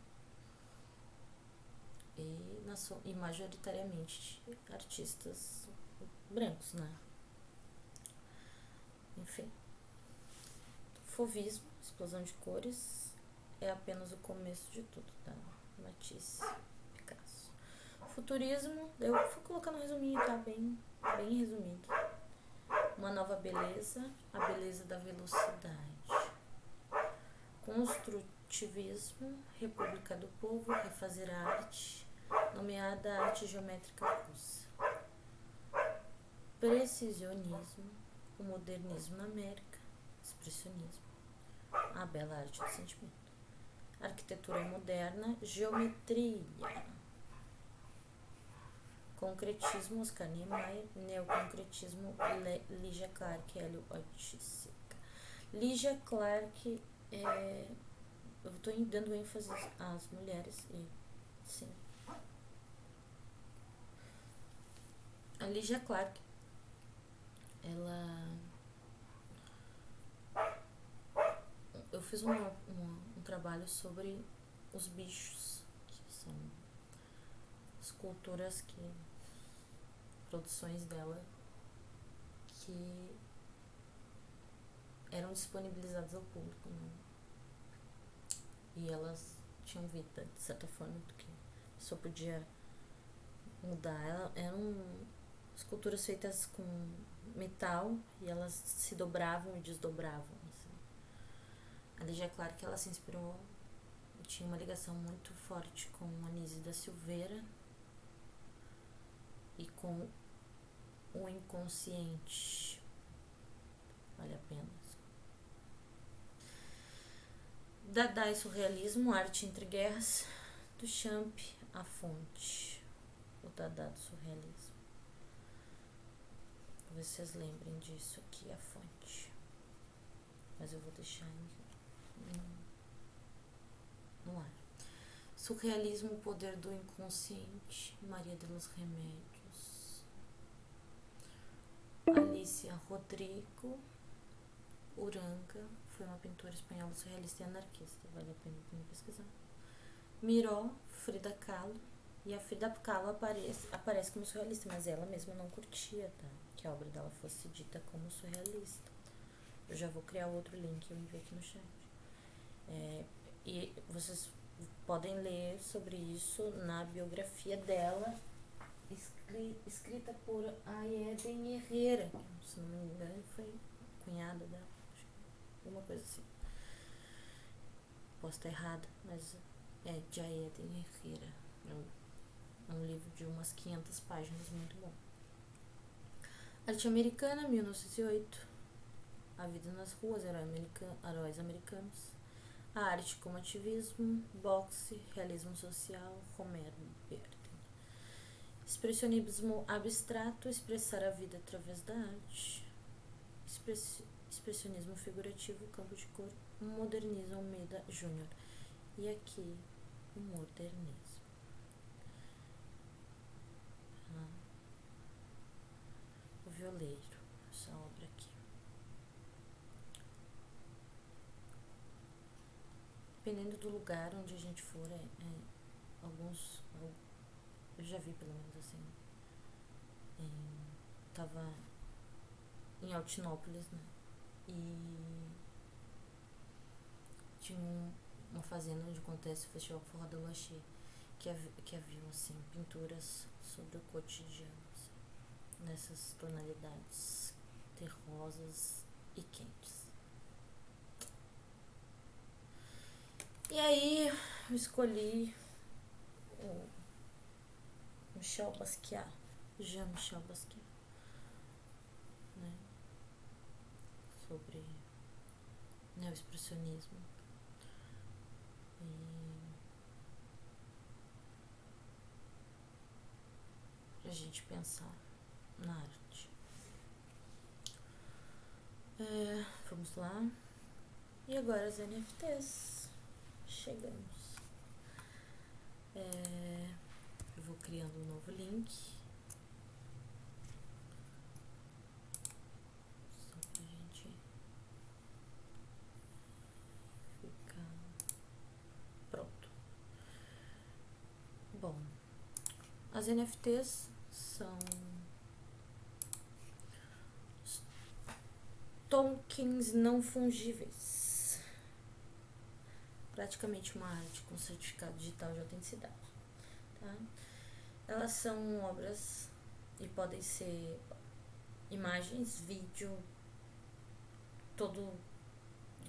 e majoritariamente artistas brancos, né? Enfim. Fauvismo, explosão de cores, é apenas o começo de tudo, tá? Matisse, Picasso. Futurismo, eu vou colocar no resuminho, tá? Bem resumido. Uma nova beleza, a beleza da velocidade. Construtivismo, República do Povo, refazer a arte, nomeada arte geométrica russa. Precisionismo, o modernismo na América, expressionismo, a bela arte do sentimento. Arquitetura moderna, geometria. Concretismo, Oscar Niemeyer. Neoconcretismo, Ligia Clark, Hélio Oiticica. Ligia Clark, eu estou dando ênfase às mulheres e sim. A Ligia Clark, eu fiz um trabalho sobre os bichos, que são esculturas produções dela que eram disponibilizadas ao público, né? E elas tinham vida, de certa forma, porque só podia mudar. Eram esculturas feitas com metal e elas se dobravam e desdobravam, assim. A Ligia Clark, ela se inspirou e tinha uma ligação muito forte com Anísio da Silveira e com o inconsciente. Vale a pena. Dada e surrealismo, arte entre guerras, Duchamp, a fonte. O Dada do surrealismo. Talvez vocês lembrem disso aqui, a fonte. Mas eu vou deixar no ar. Surrealismo, o poder do inconsciente, Maria de los Remédios. Alicia Rodrigo, Uranga, foi uma pintora espanhola surrealista e anarquista, vale a pena pesquisar. Miró, Frida Kahlo, e a Frida Kahlo aparece como surrealista, mas ela mesma não curtia, tá? Que a obra dela fosse dita como surrealista. Eu já vou criar outro link e eu envio aqui no chat. E vocês podem ler sobre isso na biografia dela, escrita por Aiden Herrera, que, se não me engano, foi cunhada dela, alguma coisa assim. Posso estar errada, mas é de Aiden Herrera. É um livro de umas 500 páginas, muito bom. Arte Americana, 1908. A Vida nas Ruas, Heróis Americanos. A Arte como Ativismo, Boxe, Realismo Social, Romero Bertin. Expressionismo abstrato, expressar a vida através da arte. Expressionismo figurativo, Campo de Cor, Modernismo, Almeida Júnior. E aqui, o modernismo. O Violeiro, essa obra aqui. Dependendo do lugar onde a gente for, alguns, eu já vi pelo menos assim, tava em Altinópolis, né, e tinha uma fazenda onde acontece o Festival Forró da Lua Cheia, que haviam, assim, pinturas sobre o cotidiano, assim, nessas tonalidades terrosas e quentes. E aí eu escolhi o Michel Basquiat, Jean-Michel Basquiat, né? Sobre neoexpressionismo. E pra gente pensar na arte. Vamos lá. E agora as NFTs. Chegamos. Eu vou criando um novo link. Só pra gente ficar pronto. Bom, as NFTs são tokens não fungíveis. Praticamente uma arte com certificado digital de autenticidade, tá? Elas são obras e podem ser imagens, vídeo,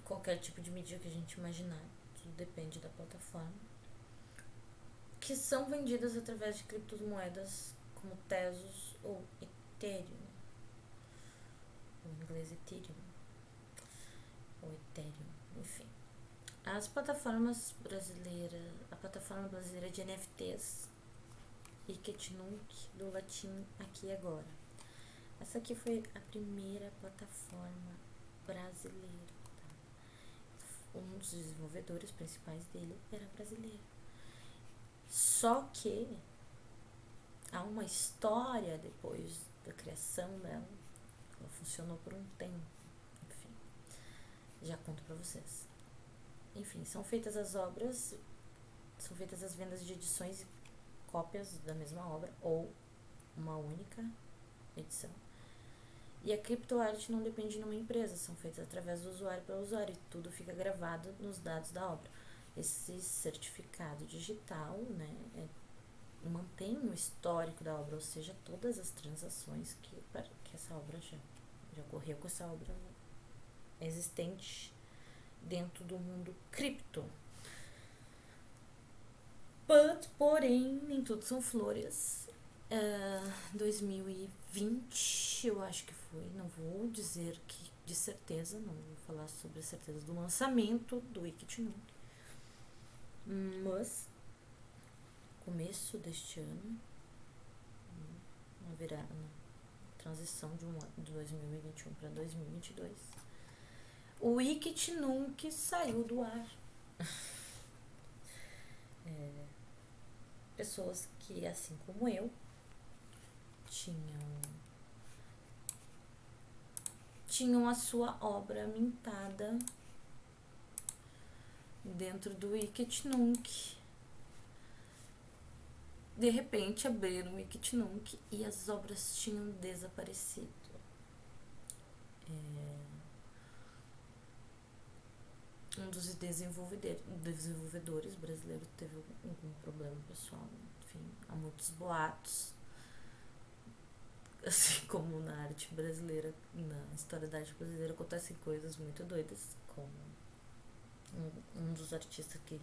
qualquer tipo de mídia que a gente imaginar, tudo depende da plataforma, que são vendidas através de criptomoedas como Tezos ou Ethereum, em inglês Ethereum, ou Ethereum, enfim. A plataforma brasileira de NFTs hic et nunc, do latim aqui e agora. Essa aqui foi a primeira plataforma brasileira. Tá? Um dos desenvolvedores principais dele era brasileiro. Só que há uma história depois da criação dela. Ela funcionou por um tempo. Enfim, já conto pra vocês. Enfim, são feitas as obras, são feitas as vendas de edições e cópias da mesma obra, ou uma única edição. E a criptoarte não depende de uma empresa, são feitas através do usuário para o usuário, e tudo fica gravado nos dados da obra. Esse certificado digital, né, mantém o histórico da obra, ou seja, todas as transações que essa obra já ocorreu com essa obra existente dentro do mundo cripto. Porém, nem tudo são flores. 2020, eu acho que foi, não vou dizer que de certeza, não vou falar sobre a certeza do lançamento do hic et nunc, mas começo deste ano, na transição de 2021 para 2022, o hic et nunc saiu do ar. Pessoas que, assim como eu, tinham a sua obra mintada dentro do hic et nunc. De repente abriram o hic et nunc e as obras tinham desaparecido. Um dos desenvolvedores brasileiros teve algum problema pessoal. Enfim, há muitos boatos, assim como na arte brasileira, na história da arte brasileira, acontecem coisas muito doidas, como um dos artistas que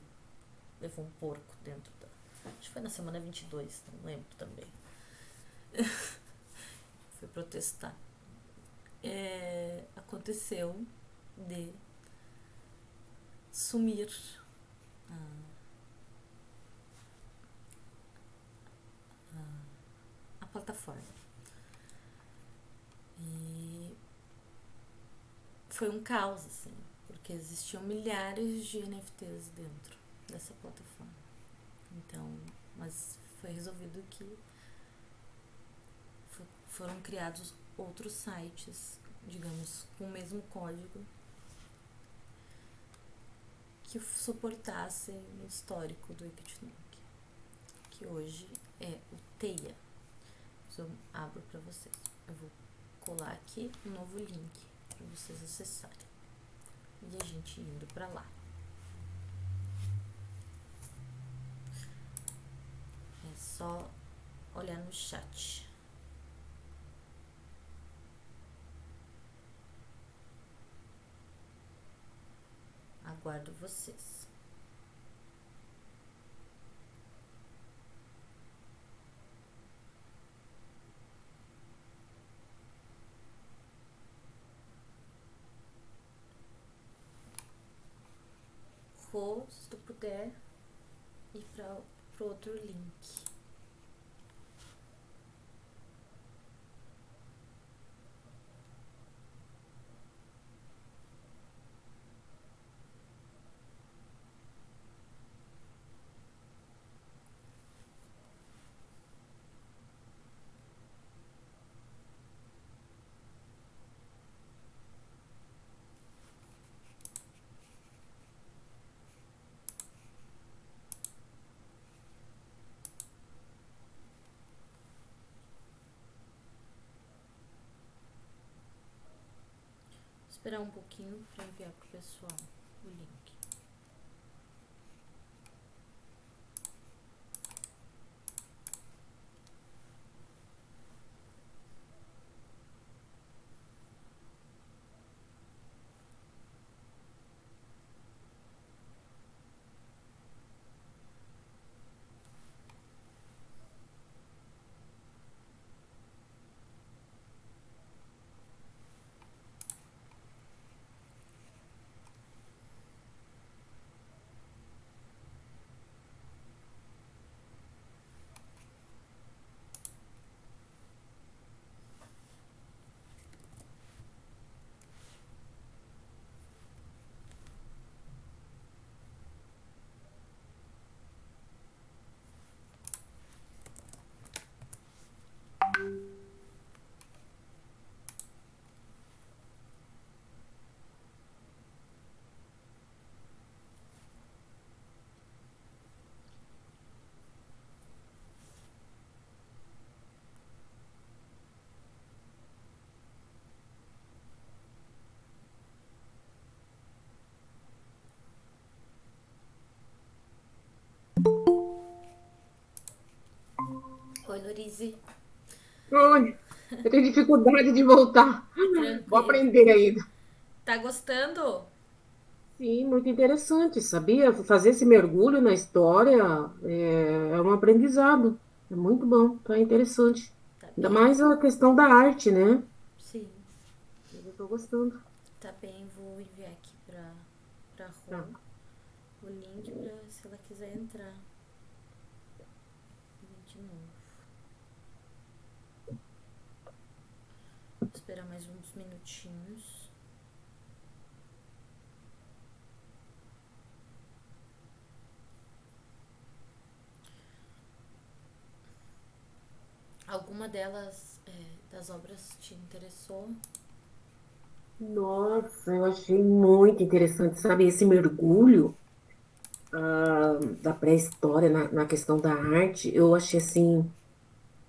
levou um porco dentro da... Acho que foi na semana 22, não lembro também. Foi protestar. Aconteceu de sumir a plataforma. E foi um caos, assim, porque existiam milhares de NFTs dentro dessa plataforma. Então, mas foi resolvido que foram criados outros sites, digamos, com o mesmo código, que suportassem o histórico do hic et nunc, que hoje é o Teia. Eu abro para vocês. Eu vou colar aqui um novo link para vocês acessarem. E a gente indo para lá. É só olhar no chat. Aguardo vocês. Se tu puder ir para o outro link. Esperar um pouquinho para enviar pro pessoal o link. Oi, Lorize. Ai, eu tenho dificuldade de voltar. Vou Tranquilo. aprender ainda. Tá gostando? Sim, muito interessante, sabia? Fazer esse mergulho na história é um aprendizado. É muito bom, tá interessante. Tá Ainda bem? mais a questão da arte, né? Sim, Eu estou gostando. tá bem. Vou enviar aqui pra Tá. Rô o link pra se ela quiser entrar. De novo. Vou esperar mais uns minutinhos. Alguma delas, das obras, te interessou? Nossa, eu achei muito interessante, sabe? Esse mergulho da pré-história na questão da arte, eu achei assim.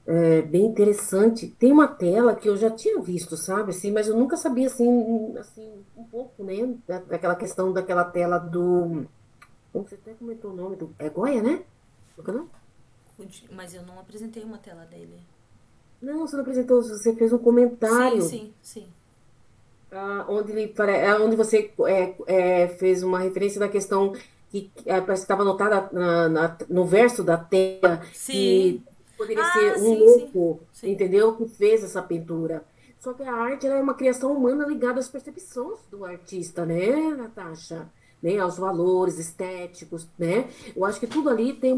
É bem interessante. Tem uma tela que eu já tinha visto, sabe? Assim, mas eu nunca sabia, assim um pouco, né? Daquela questão daquela tela do. Como você até comentou o nome do. É Goya, né? No canal? Mas eu não apresentei uma tela dele. Não, você não apresentou, você fez um Sim, comentário, sim, sim. onde, onde você fez uma referência da questão que parece que estava anotada no verso da tela, Sim. que poderia ser Ah, um sim, sim. louco, Sim. entendeu? Que fez essa pintura. Só que a arte ela é uma criação humana ligada às percepções do artista, né, Natasha? Né, aos valores estéticos, né? Eu acho que tudo ali tem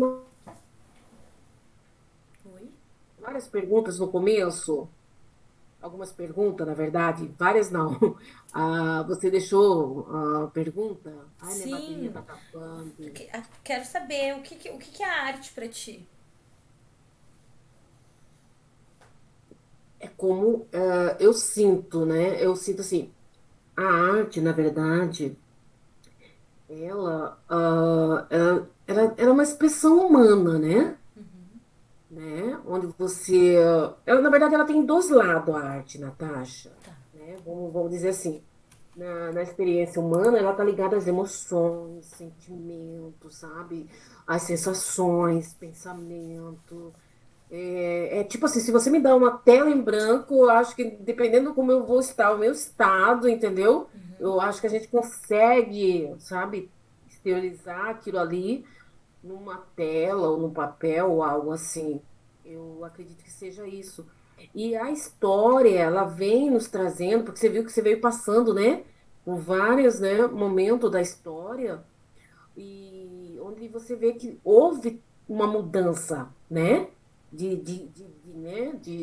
Oi? várias perguntas no começo. Algumas perguntas, na verdade, várias não. Ah, você deixou a pergunta? Ai, minha bateria Sim. tá acabando. Quero saber o que que é a arte pra ti? É como eu sinto, né? Eu sinto assim, a arte, na verdade, ela é uma expressão humana, né? Né? Onde você, ela, na verdade, ela tem dois lados, a arte, Natasha, Tá. né? Vamos dizer assim, na experiência humana, ela tá ligada às emoções, sentimentos, sabe? Às sensações, pensamento. É tipo assim, se você me dá uma tela em branco, eu acho que dependendo como eu vou estar, o meu estado, entendeu? Eu acho que a gente consegue, sabe, exteriorizar aquilo ali numa tela ou no papel ou algo assim. Eu acredito que seja isso. E a história, ela vem nos trazendo, porque você viu que você veio passando, né, por vários, né, momentos da história, e onde você vê que houve uma mudança, né,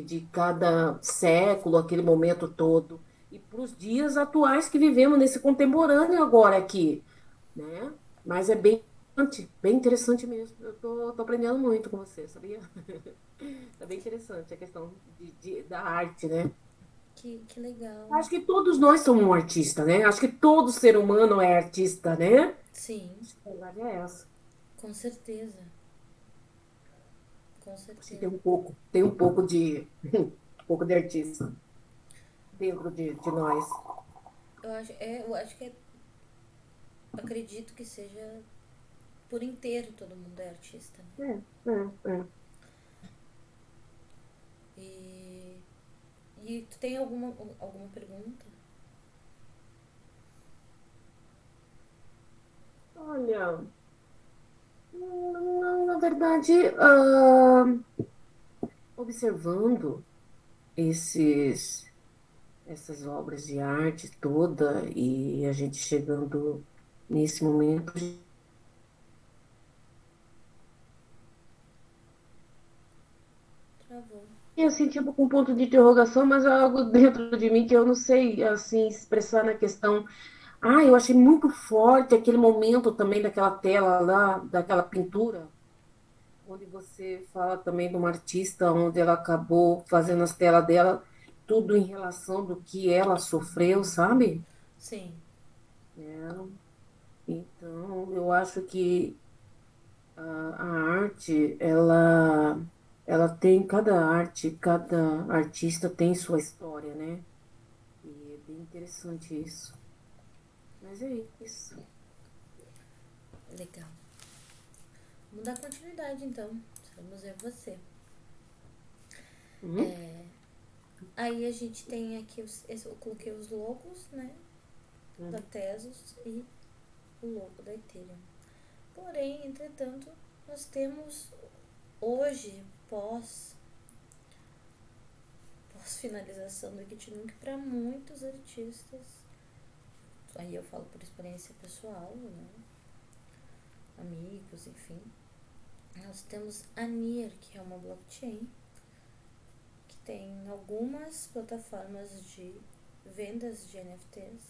de cada século, aquele momento todo, e para os dias atuais que vivemos nesse contemporâneo agora aqui, né? Mas é bem interessante mesmo. Tô aprendendo muito com você, sabia? É bem interessante a questão da arte, né? Que legal. Acho que todos nós somos um artista, né? Acho que todo ser humano é artista, né? Sim, Acho que a verdade é essa. com certeza. Com Acho que certeza. tem um pouco de, um pouco de artista dentro de nós. Eu acho que acredito que seja por inteiro todo mundo é artista, né? É, é. E, e tu tem alguma pergunta? Olha, não, na verdade, observando esses essas obras de arte toda e a gente chegando nesse momento. Travou. Eu senti tipo com um ponto de interrogação, mas é algo dentro de mim que eu não sei assim expressar na questão. Ah, eu achei muito forte aquele momento também daquela tela lá, daquela pintura, onde você fala também de uma artista, onde ela acabou fazendo as telas dela, tudo em relação do que ela sofreu, sabe? Sim. É, então, eu acho que a arte, ela tem, cada artista tem sua história, né? E é bem interessante isso. Mas é isso. Legal. Vamos dar continuidade então. Vamos ver você. Uhum. Aí a gente tem aqui, eu coloquei os logos, né, da Uhum. Tezos e o logo da Ethereum. Porém, entretanto, nós temos hoje, pós finalização do Gitnunk, para muitos artistas, aí eu falo por experiência pessoal, né, amigos, enfim, nós temos a Near, que é uma blockchain, que tem algumas plataformas de vendas de NFTs,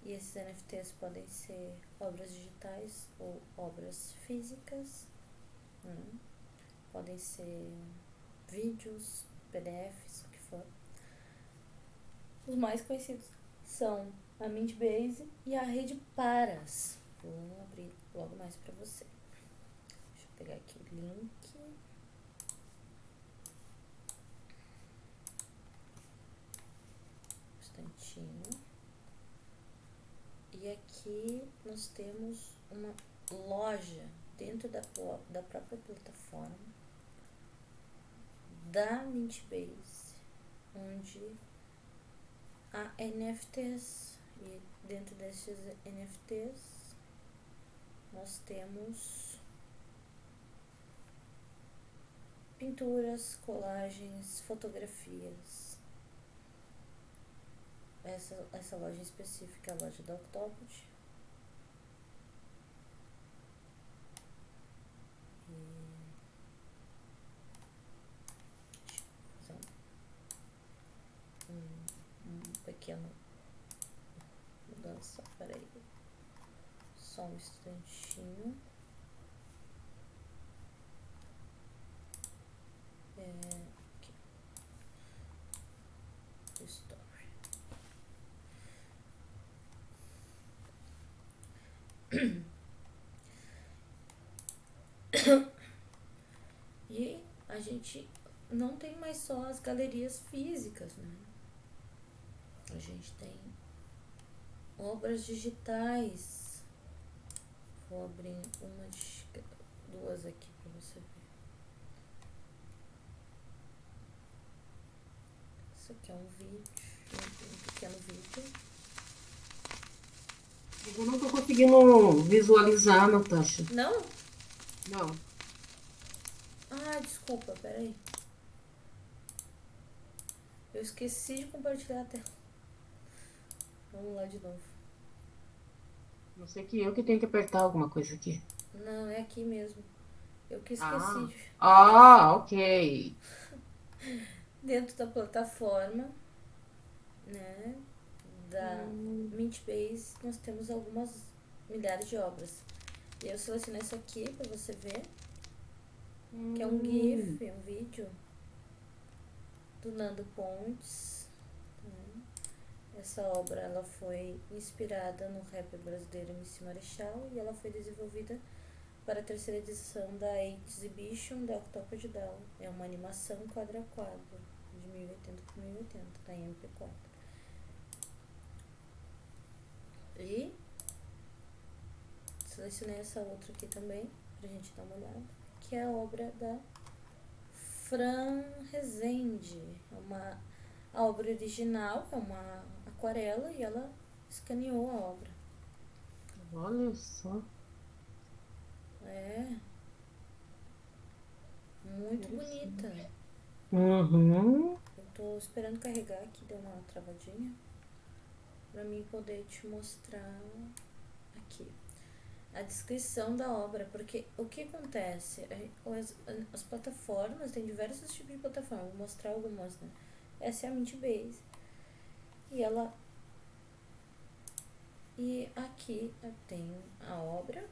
e esses NFTs podem ser obras digitais ou obras físicas, né? Podem ser vídeos, PDFs, o que for. Os mais conhecidos são a Mintbase e a Rede Paras. Vou abrir logo mais para você. Deixa eu pegar aqui o link. Um instantinho. E aqui nós temos uma loja dentro da própria plataforma da Mintbase, onde há NFTs. E dentro desses NFTs nós temos pinturas, colagens, fotografias. Essa loja específica é a loja da Octopus. Deixa eu fazer um pequeno mudança. Peraí. Só um instantinho. Aqui. Story. E a gente não tem mais só as galerias físicas, né? A gente tem obras digitais. Vou abrir duas aqui pra você ver. Isso aqui é um vídeo, um pequeno vídeo. Eu não tô conseguindo visualizar, Natasha. Não? Não. Ah, desculpa, peraí. Eu esqueci de compartilhar a tela. Vamos lá de novo. Não sei que eu que tenho que apertar alguma coisa aqui. Não, é aqui mesmo. Eu que esqueci Ah, de... ok. Dentro da plataforma, né, da Hum, Mintbase, nós temos algumas milhares de obras. E eu selecionei isso aqui pra você ver, que é um hum, GIF, um vídeo do Nando Pontes. Né? Essa obra ela foi inspirada no rapper brasileiro MC Marechal e ela foi desenvolvida para a terceira edição da Exhibition da Octopus Down. É uma animação quadro a quadro de 1080 por 1080, tá em MP4. E selecionei essa outra aqui também, pra gente dar uma olhada, que é a obra da Fran Rezende. A obra original é uma aquarela e ela escaneou a obra. olha só. É muito bonita. Interessante. Uhum. Eu tô esperando carregar aqui, deu uma travadinha, pra mim poder te mostrar aqui a descrição da obra, porque o que acontece? As plataformas, tem diversos tipos de plataforma, vou mostrar algumas, né? Essa é a Mintbase. E aqui eu tenho a obra,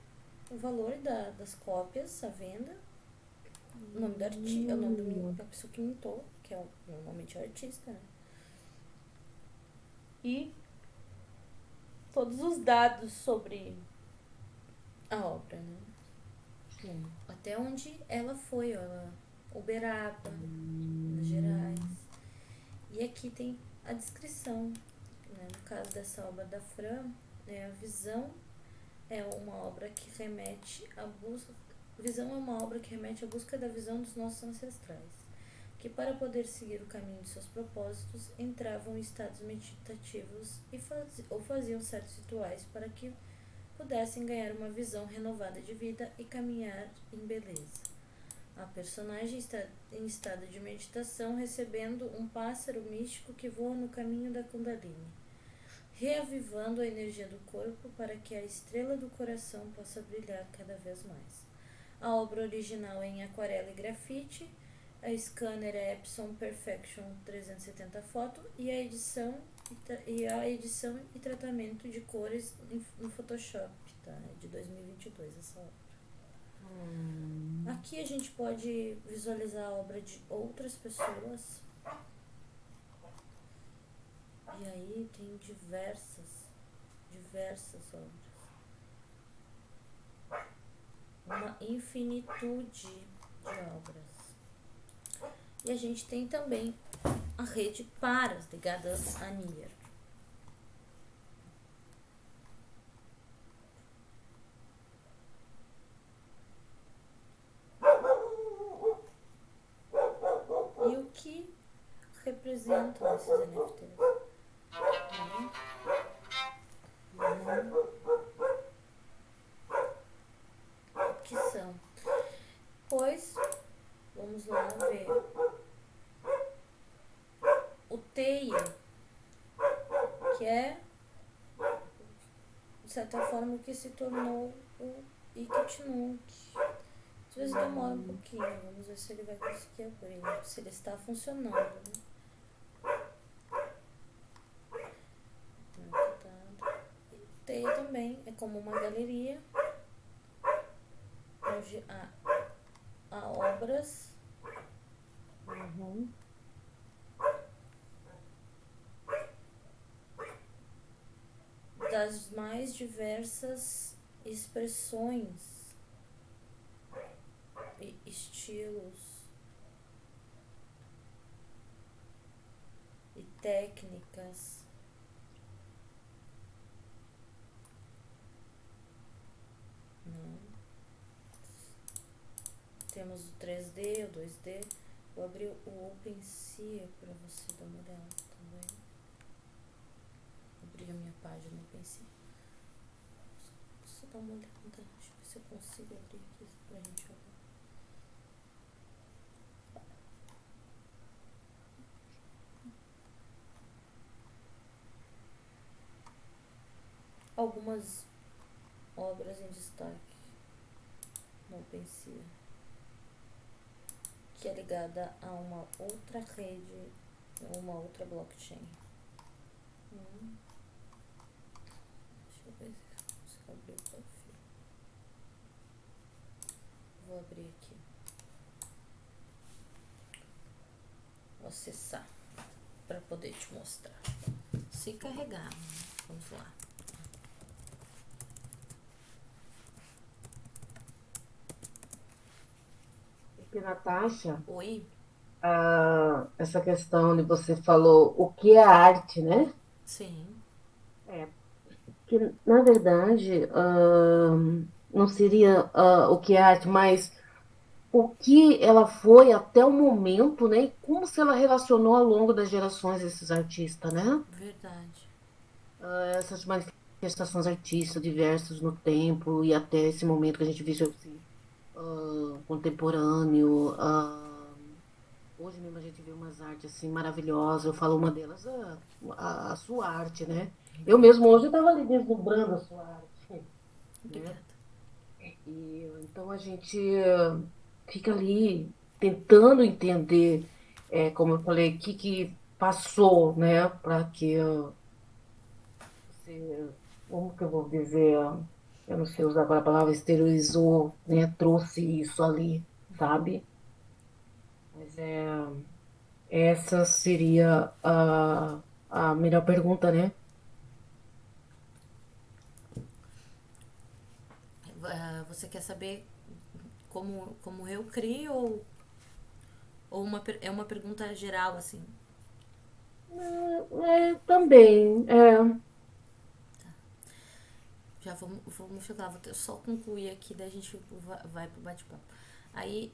o valor das cópias, a venda, o nome o nome da pessoa que mintou, que é normalmente o artista, né? E todos os dados sobre a obra, né? Sim. Até onde ela foi, Uberaba, Minas Gerais. E aqui tem a descrição, né? No caso dessa obra da Fran, a visão é uma obra que remete à busca. Visão é uma obra que remete à busca da visão dos nossos ancestrais, que que, para poder seguir o caminho de seus propósitos, entravam em estados meditativos ou faziam certos rituais para que pudessem ganhar uma visão renovada de vida e caminhar em beleza. A personagem está em estado de meditação, recebendo um pássaro místico que voa no caminho da Kundalini, reavivando a energia do corpo para que a estrela do coração possa brilhar cada vez mais. A obra original é em aquarela e grafite, a scanner é Epson Perfection 370 Photo e a edição e tratamento de cores no Photoshop, tá? É de 2022 essa obra. Aqui a gente pode visualizar a obra de outras pessoas. E aí tem diversas obras. Uma infinitude de obras. E a gente tem também a rede Paras, ligada a Nier. E o que representam esses NFTs? O que são? Pois, vamos lá ver. O Teia, que é, de certa forma, o que se tornou o Ikitnuk. Às vezes demora um pouquinho, vamos ver se ele vai conseguir abrir, se ele está funcionando, né? Teia também é como uma galeria onde há obras das mais diversas expressões e estilos e técnicas. Temos o 3D, o 2D. Vou abrir o OpenSea para você dar uma olhada também. Abrir a minha página no OpenSea. Você dá uma olhada, deixa eu ver se eu consigo abrir aqui pra gente olhar. Algumas obras em destaque no OpenSea, que é ligada a uma outra rede, uma outra blockchain. Deixa eu ver se eu consigo abrir o perfil. Vou abrir aqui. Vou acessar para poder te mostrar. Se carregar, vamos lá. Porque, Natasha, Oi? essa questão de você falou o que é arte, né? Sim. Que, na verdade, não seria o que é arte, mas o que ela foi até o momento, né? E como se ela relacionou ao longo das gerações esses artistas, né? Verdade. Essas manifestações artísticas diversas no tempo e até esse momento que a gente vive assim, contemporâneo. Hoje mesmo a gente vê umas artes assim maravilhosas. Eu falo uma delas, a sua arte, né? Eu mesmo hoje estava ali deslumbrando a sua arte, né? Obrigada. E então a gente fica ali tentando entender, como eu falei, o que que passou, né, para que você, como que eu vou dizer, eu não sei usar agora a palavra, exteriorizou, né, trouxe isso ali, sabe? Mas essa seria a melhor pergunta, né? Você quer saber como eu crio ou é uma pergunta geral, assim? Também, Já vamos chegar, vou só concluir aqui, daí a gente vai pro bate-papo. Aí,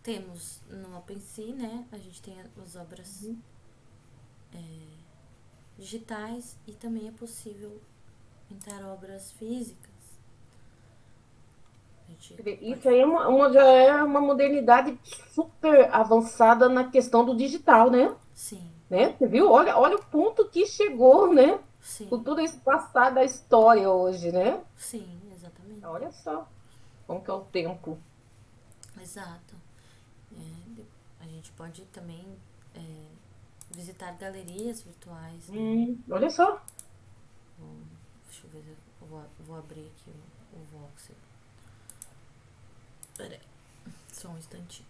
temos no OpenSea, né? A gente tem as obras digitais e também é possível pintar obras físicas. A gente Isso pode. aí já é uma modernidade super avançada na questão do digital, né? Sim, Né? Você viu? Olha o ponto que chegou, né? Com sim, tudo isso passado da história hoje, né? sim, exatamente. Olha só como que é o tempo. Exato. A gente pode também é, visitar galerias virtuais, né? Olha só. Bom, deixa eu ver, vou abrir aqui o Voxel. Peraí, só um instantinho.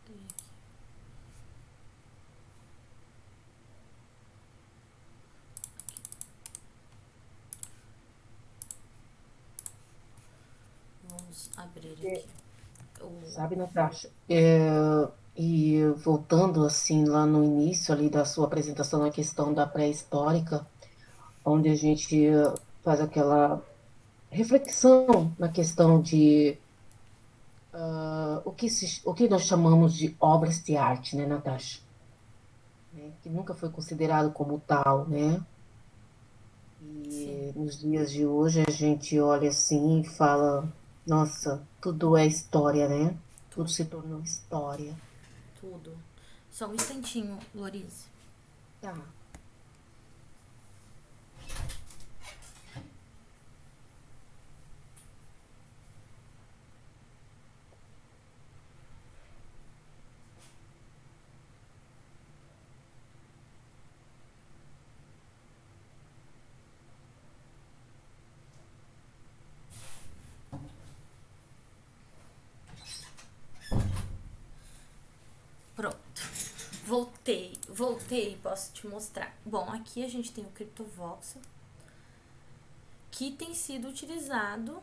Tem aqui. Vamos abrir aqui. O, Sabe, Natasha? E voltando assim lá no início ali da sua apresentação na questão da pré-histórica, onde a gente faz aquela reflexão na questão de o que nós chamamos de obras de arte, né, Natasha? Né? Que nunca foi considerado como tal, né? sim, E nos dias de hoje a gente olha assim e fala, nossa, tudo é história, né? Tudo tudo, se tornou história. tudo. Só um instantinho, Lorize. Tá. Pronto. Voltei, posso te mostrar. Bom, aqui a gente tem o CryptoVoxel, que tem sido utilizado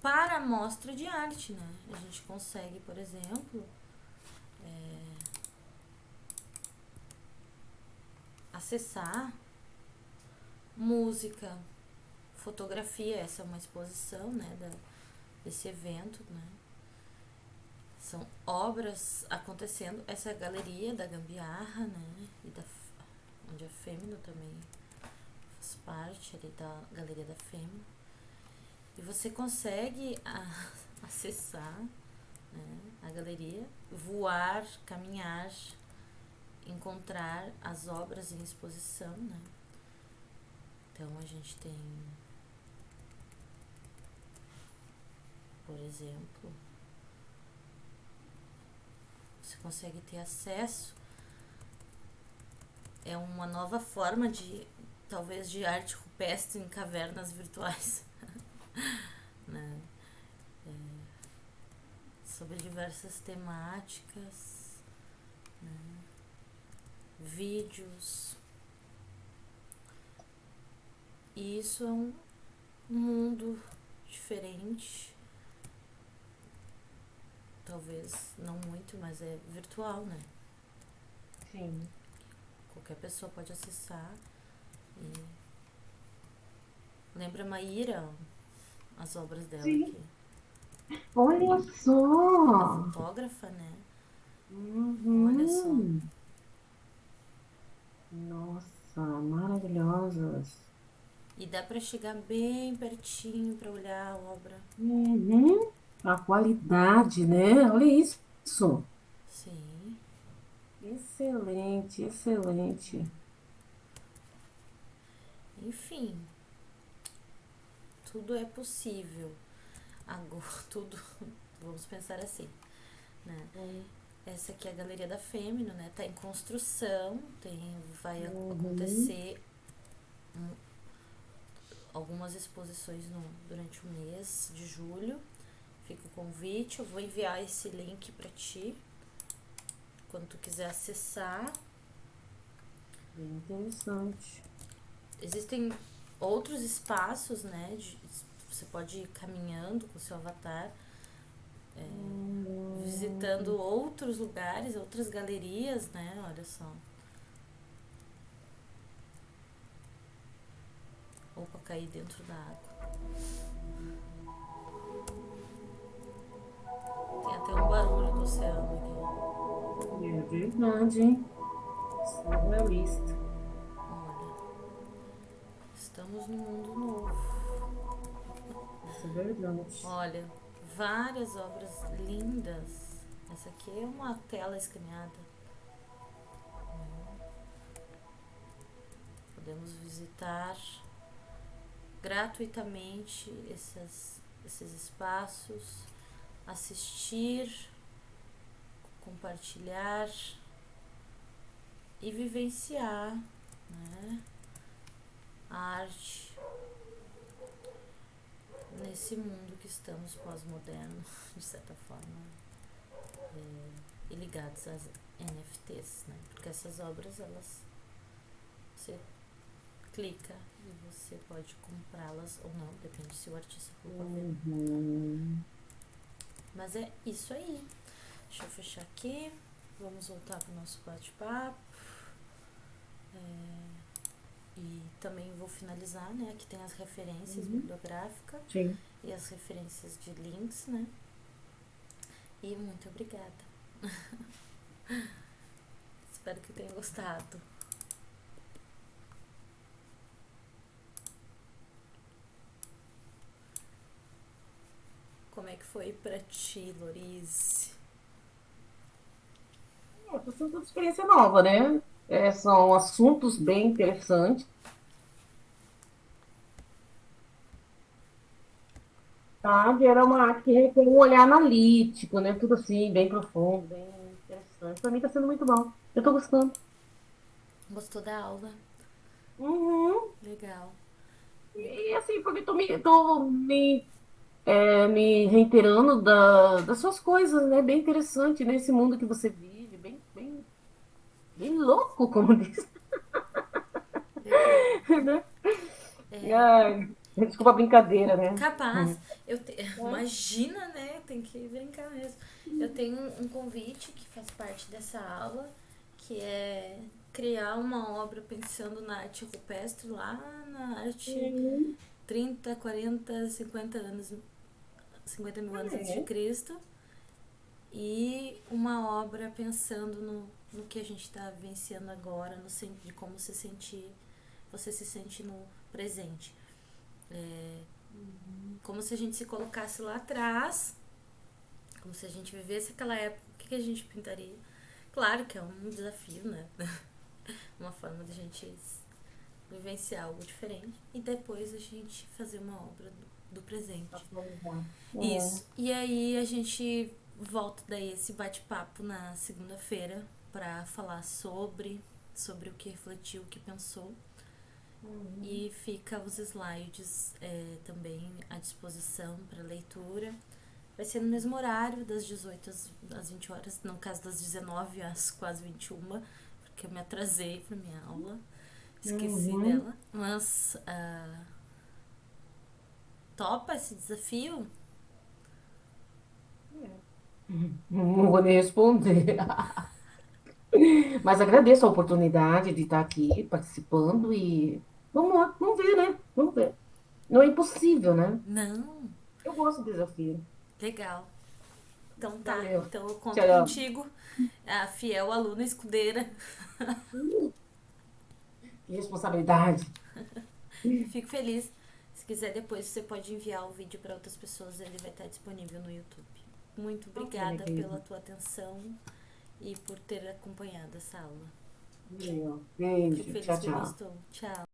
para amostra de arte, né? A gente consegue, por exemplo, acessar música, fotografia, essa é uma exposição, né, desse evento, né? São obras acontecendo, essa é a galeria da Gambiarra, né, onde a Fêmea também faz parte ali da galeria da Fêmea. E você consegue acessar, né, a galeria, voar, caminhar, encontrar as obras em exposição, né? Então a gente tem, por exemplo, você consegue ter acesso, é uma nova forma de, talvez, de arte rupestre em cavernas virtuais, né? Sobre diversas temáticas, né? Vídeos. E isso é um mundo diferente, talvez não muito, mas é virtual, né? Sim. Qualquer pessoa pode acessar. E lembra Maíra, as obras dela Sim. aqui. Olha Da só. fotógrafa, né? Olha só. Uhum. Nossa, maravilhosas. E dá pra chegar bem pertinho pra olhar a obra. Uhum. A qualidade, né? Olha isso. Sim. Excelente, excelente. Enfim, tudo é possível. Agora, tudo, vamos pensar assim, né? Essa aqui é a Galeria da Fêmea, né? Tá em construção, vai Uhum. acontecer algumas exposições durante o mês de julho. Fica o convite, eu vou enviar esse link para ti quando tu quiser acessar. Bem interessante. Existem outros espaços, né? Você pode ir caminhando com o seu avatar, visitando outros lugares, outras galerias, né? Olha só. Opa, cair dentro da água. Tem até um barulho do oceano É verdade, hein? Surrealista. aqui. Olha, estamos num mundo novo. Isso é verdade. Olha, várias obras lindas. Essa aqui é uma tela escaneada. Podemos visitar gratuitamente esses espaços, assistir, compartilhar e vivenciar, né, a arte nesse mundo que estamos pós-moderno, de certa forma, e ligados às NFTs, né? Porque essas obras, elas, você clica e você pode comprá-las ou não, depende se o artista for ver. Uhum. Mas é isso aí. Deixa eu fechar aqui. Vamos voltar para o nosso bate-papo. E também vou finalizar, né? Aqui tem as referências bibliográficas Sim. e as referências de links, né? E muito obrigada. Espero que tenham gostado. Como é que foi pra ti, Lorice? Tô sendo uma experiência nova, né? São assuntos bem interessantes, sabe? Era uma arte que requer um olhar analítico, né? Tudo assim, bem profundo, bem interessante. Para mim está sendo muito bom. Eu estou gostando. Gostou da aula? Uhum. Legal. E assim, porque me reiterando das suas coisas, né? Bem interessante nesse mundo que você vive, bem louco, como diz, Legal. né? É, Ai, desculpa a brincadeira, né? capaz. É. Imagina, né? Tem que brincar mesmo. Eu tenho um convite que faz parte dessa aula, que é criar uma obra pensando na arte rupestre lá na arte Uhum. 30, 40, 50 anos, 50 mil anos antes de É. Cristo, e uma obra pensando no que a gente está vivenciando agora, de como você se sente no presente. Como se a gente se colocasse lá atrás, como se a gente vivesse aquela época, o que a gente pintaria? Claro que é um desafio, né? Uma forma de a gente vivenciar algo diferente e depois a gente fazer uma obra do presente. Atualizar. Isso. E aí a gente volta daí esse bate-papo na segunda-feira para falar sobre o que refletiu, o que pensou. E fica os slides também à disposição para leitura. Vai ser no mesmo horário, das 18 às 20 horas, no caso das 19 às quase 21, porque eu me atrasei para minha aula, esqueci Uhum. dela. Mas topa esse desafio? Não vou nem responder. Mas agradeço a oportunidade de estar aqui participando e vamos lá, vamos ver, né? Vamos ver. Não é impossível, né? Não. Eu gosto de desafio. Legal. Então tá. Valeu. Então eu conto Tchau. contigo, a fiel aluna escudeira. Que responsabilidade. Fico feliz. Se quiser depois você pode enviar o vídeo para outras pessoas, ele vai estar disponível no YouTube. Muito Ok, minha obrigada pela querida. tua atenção e por ter acompanhado essa aula. Valeu. Fico Beijo. feliz Tchau, que tchau. gostou. Tchau.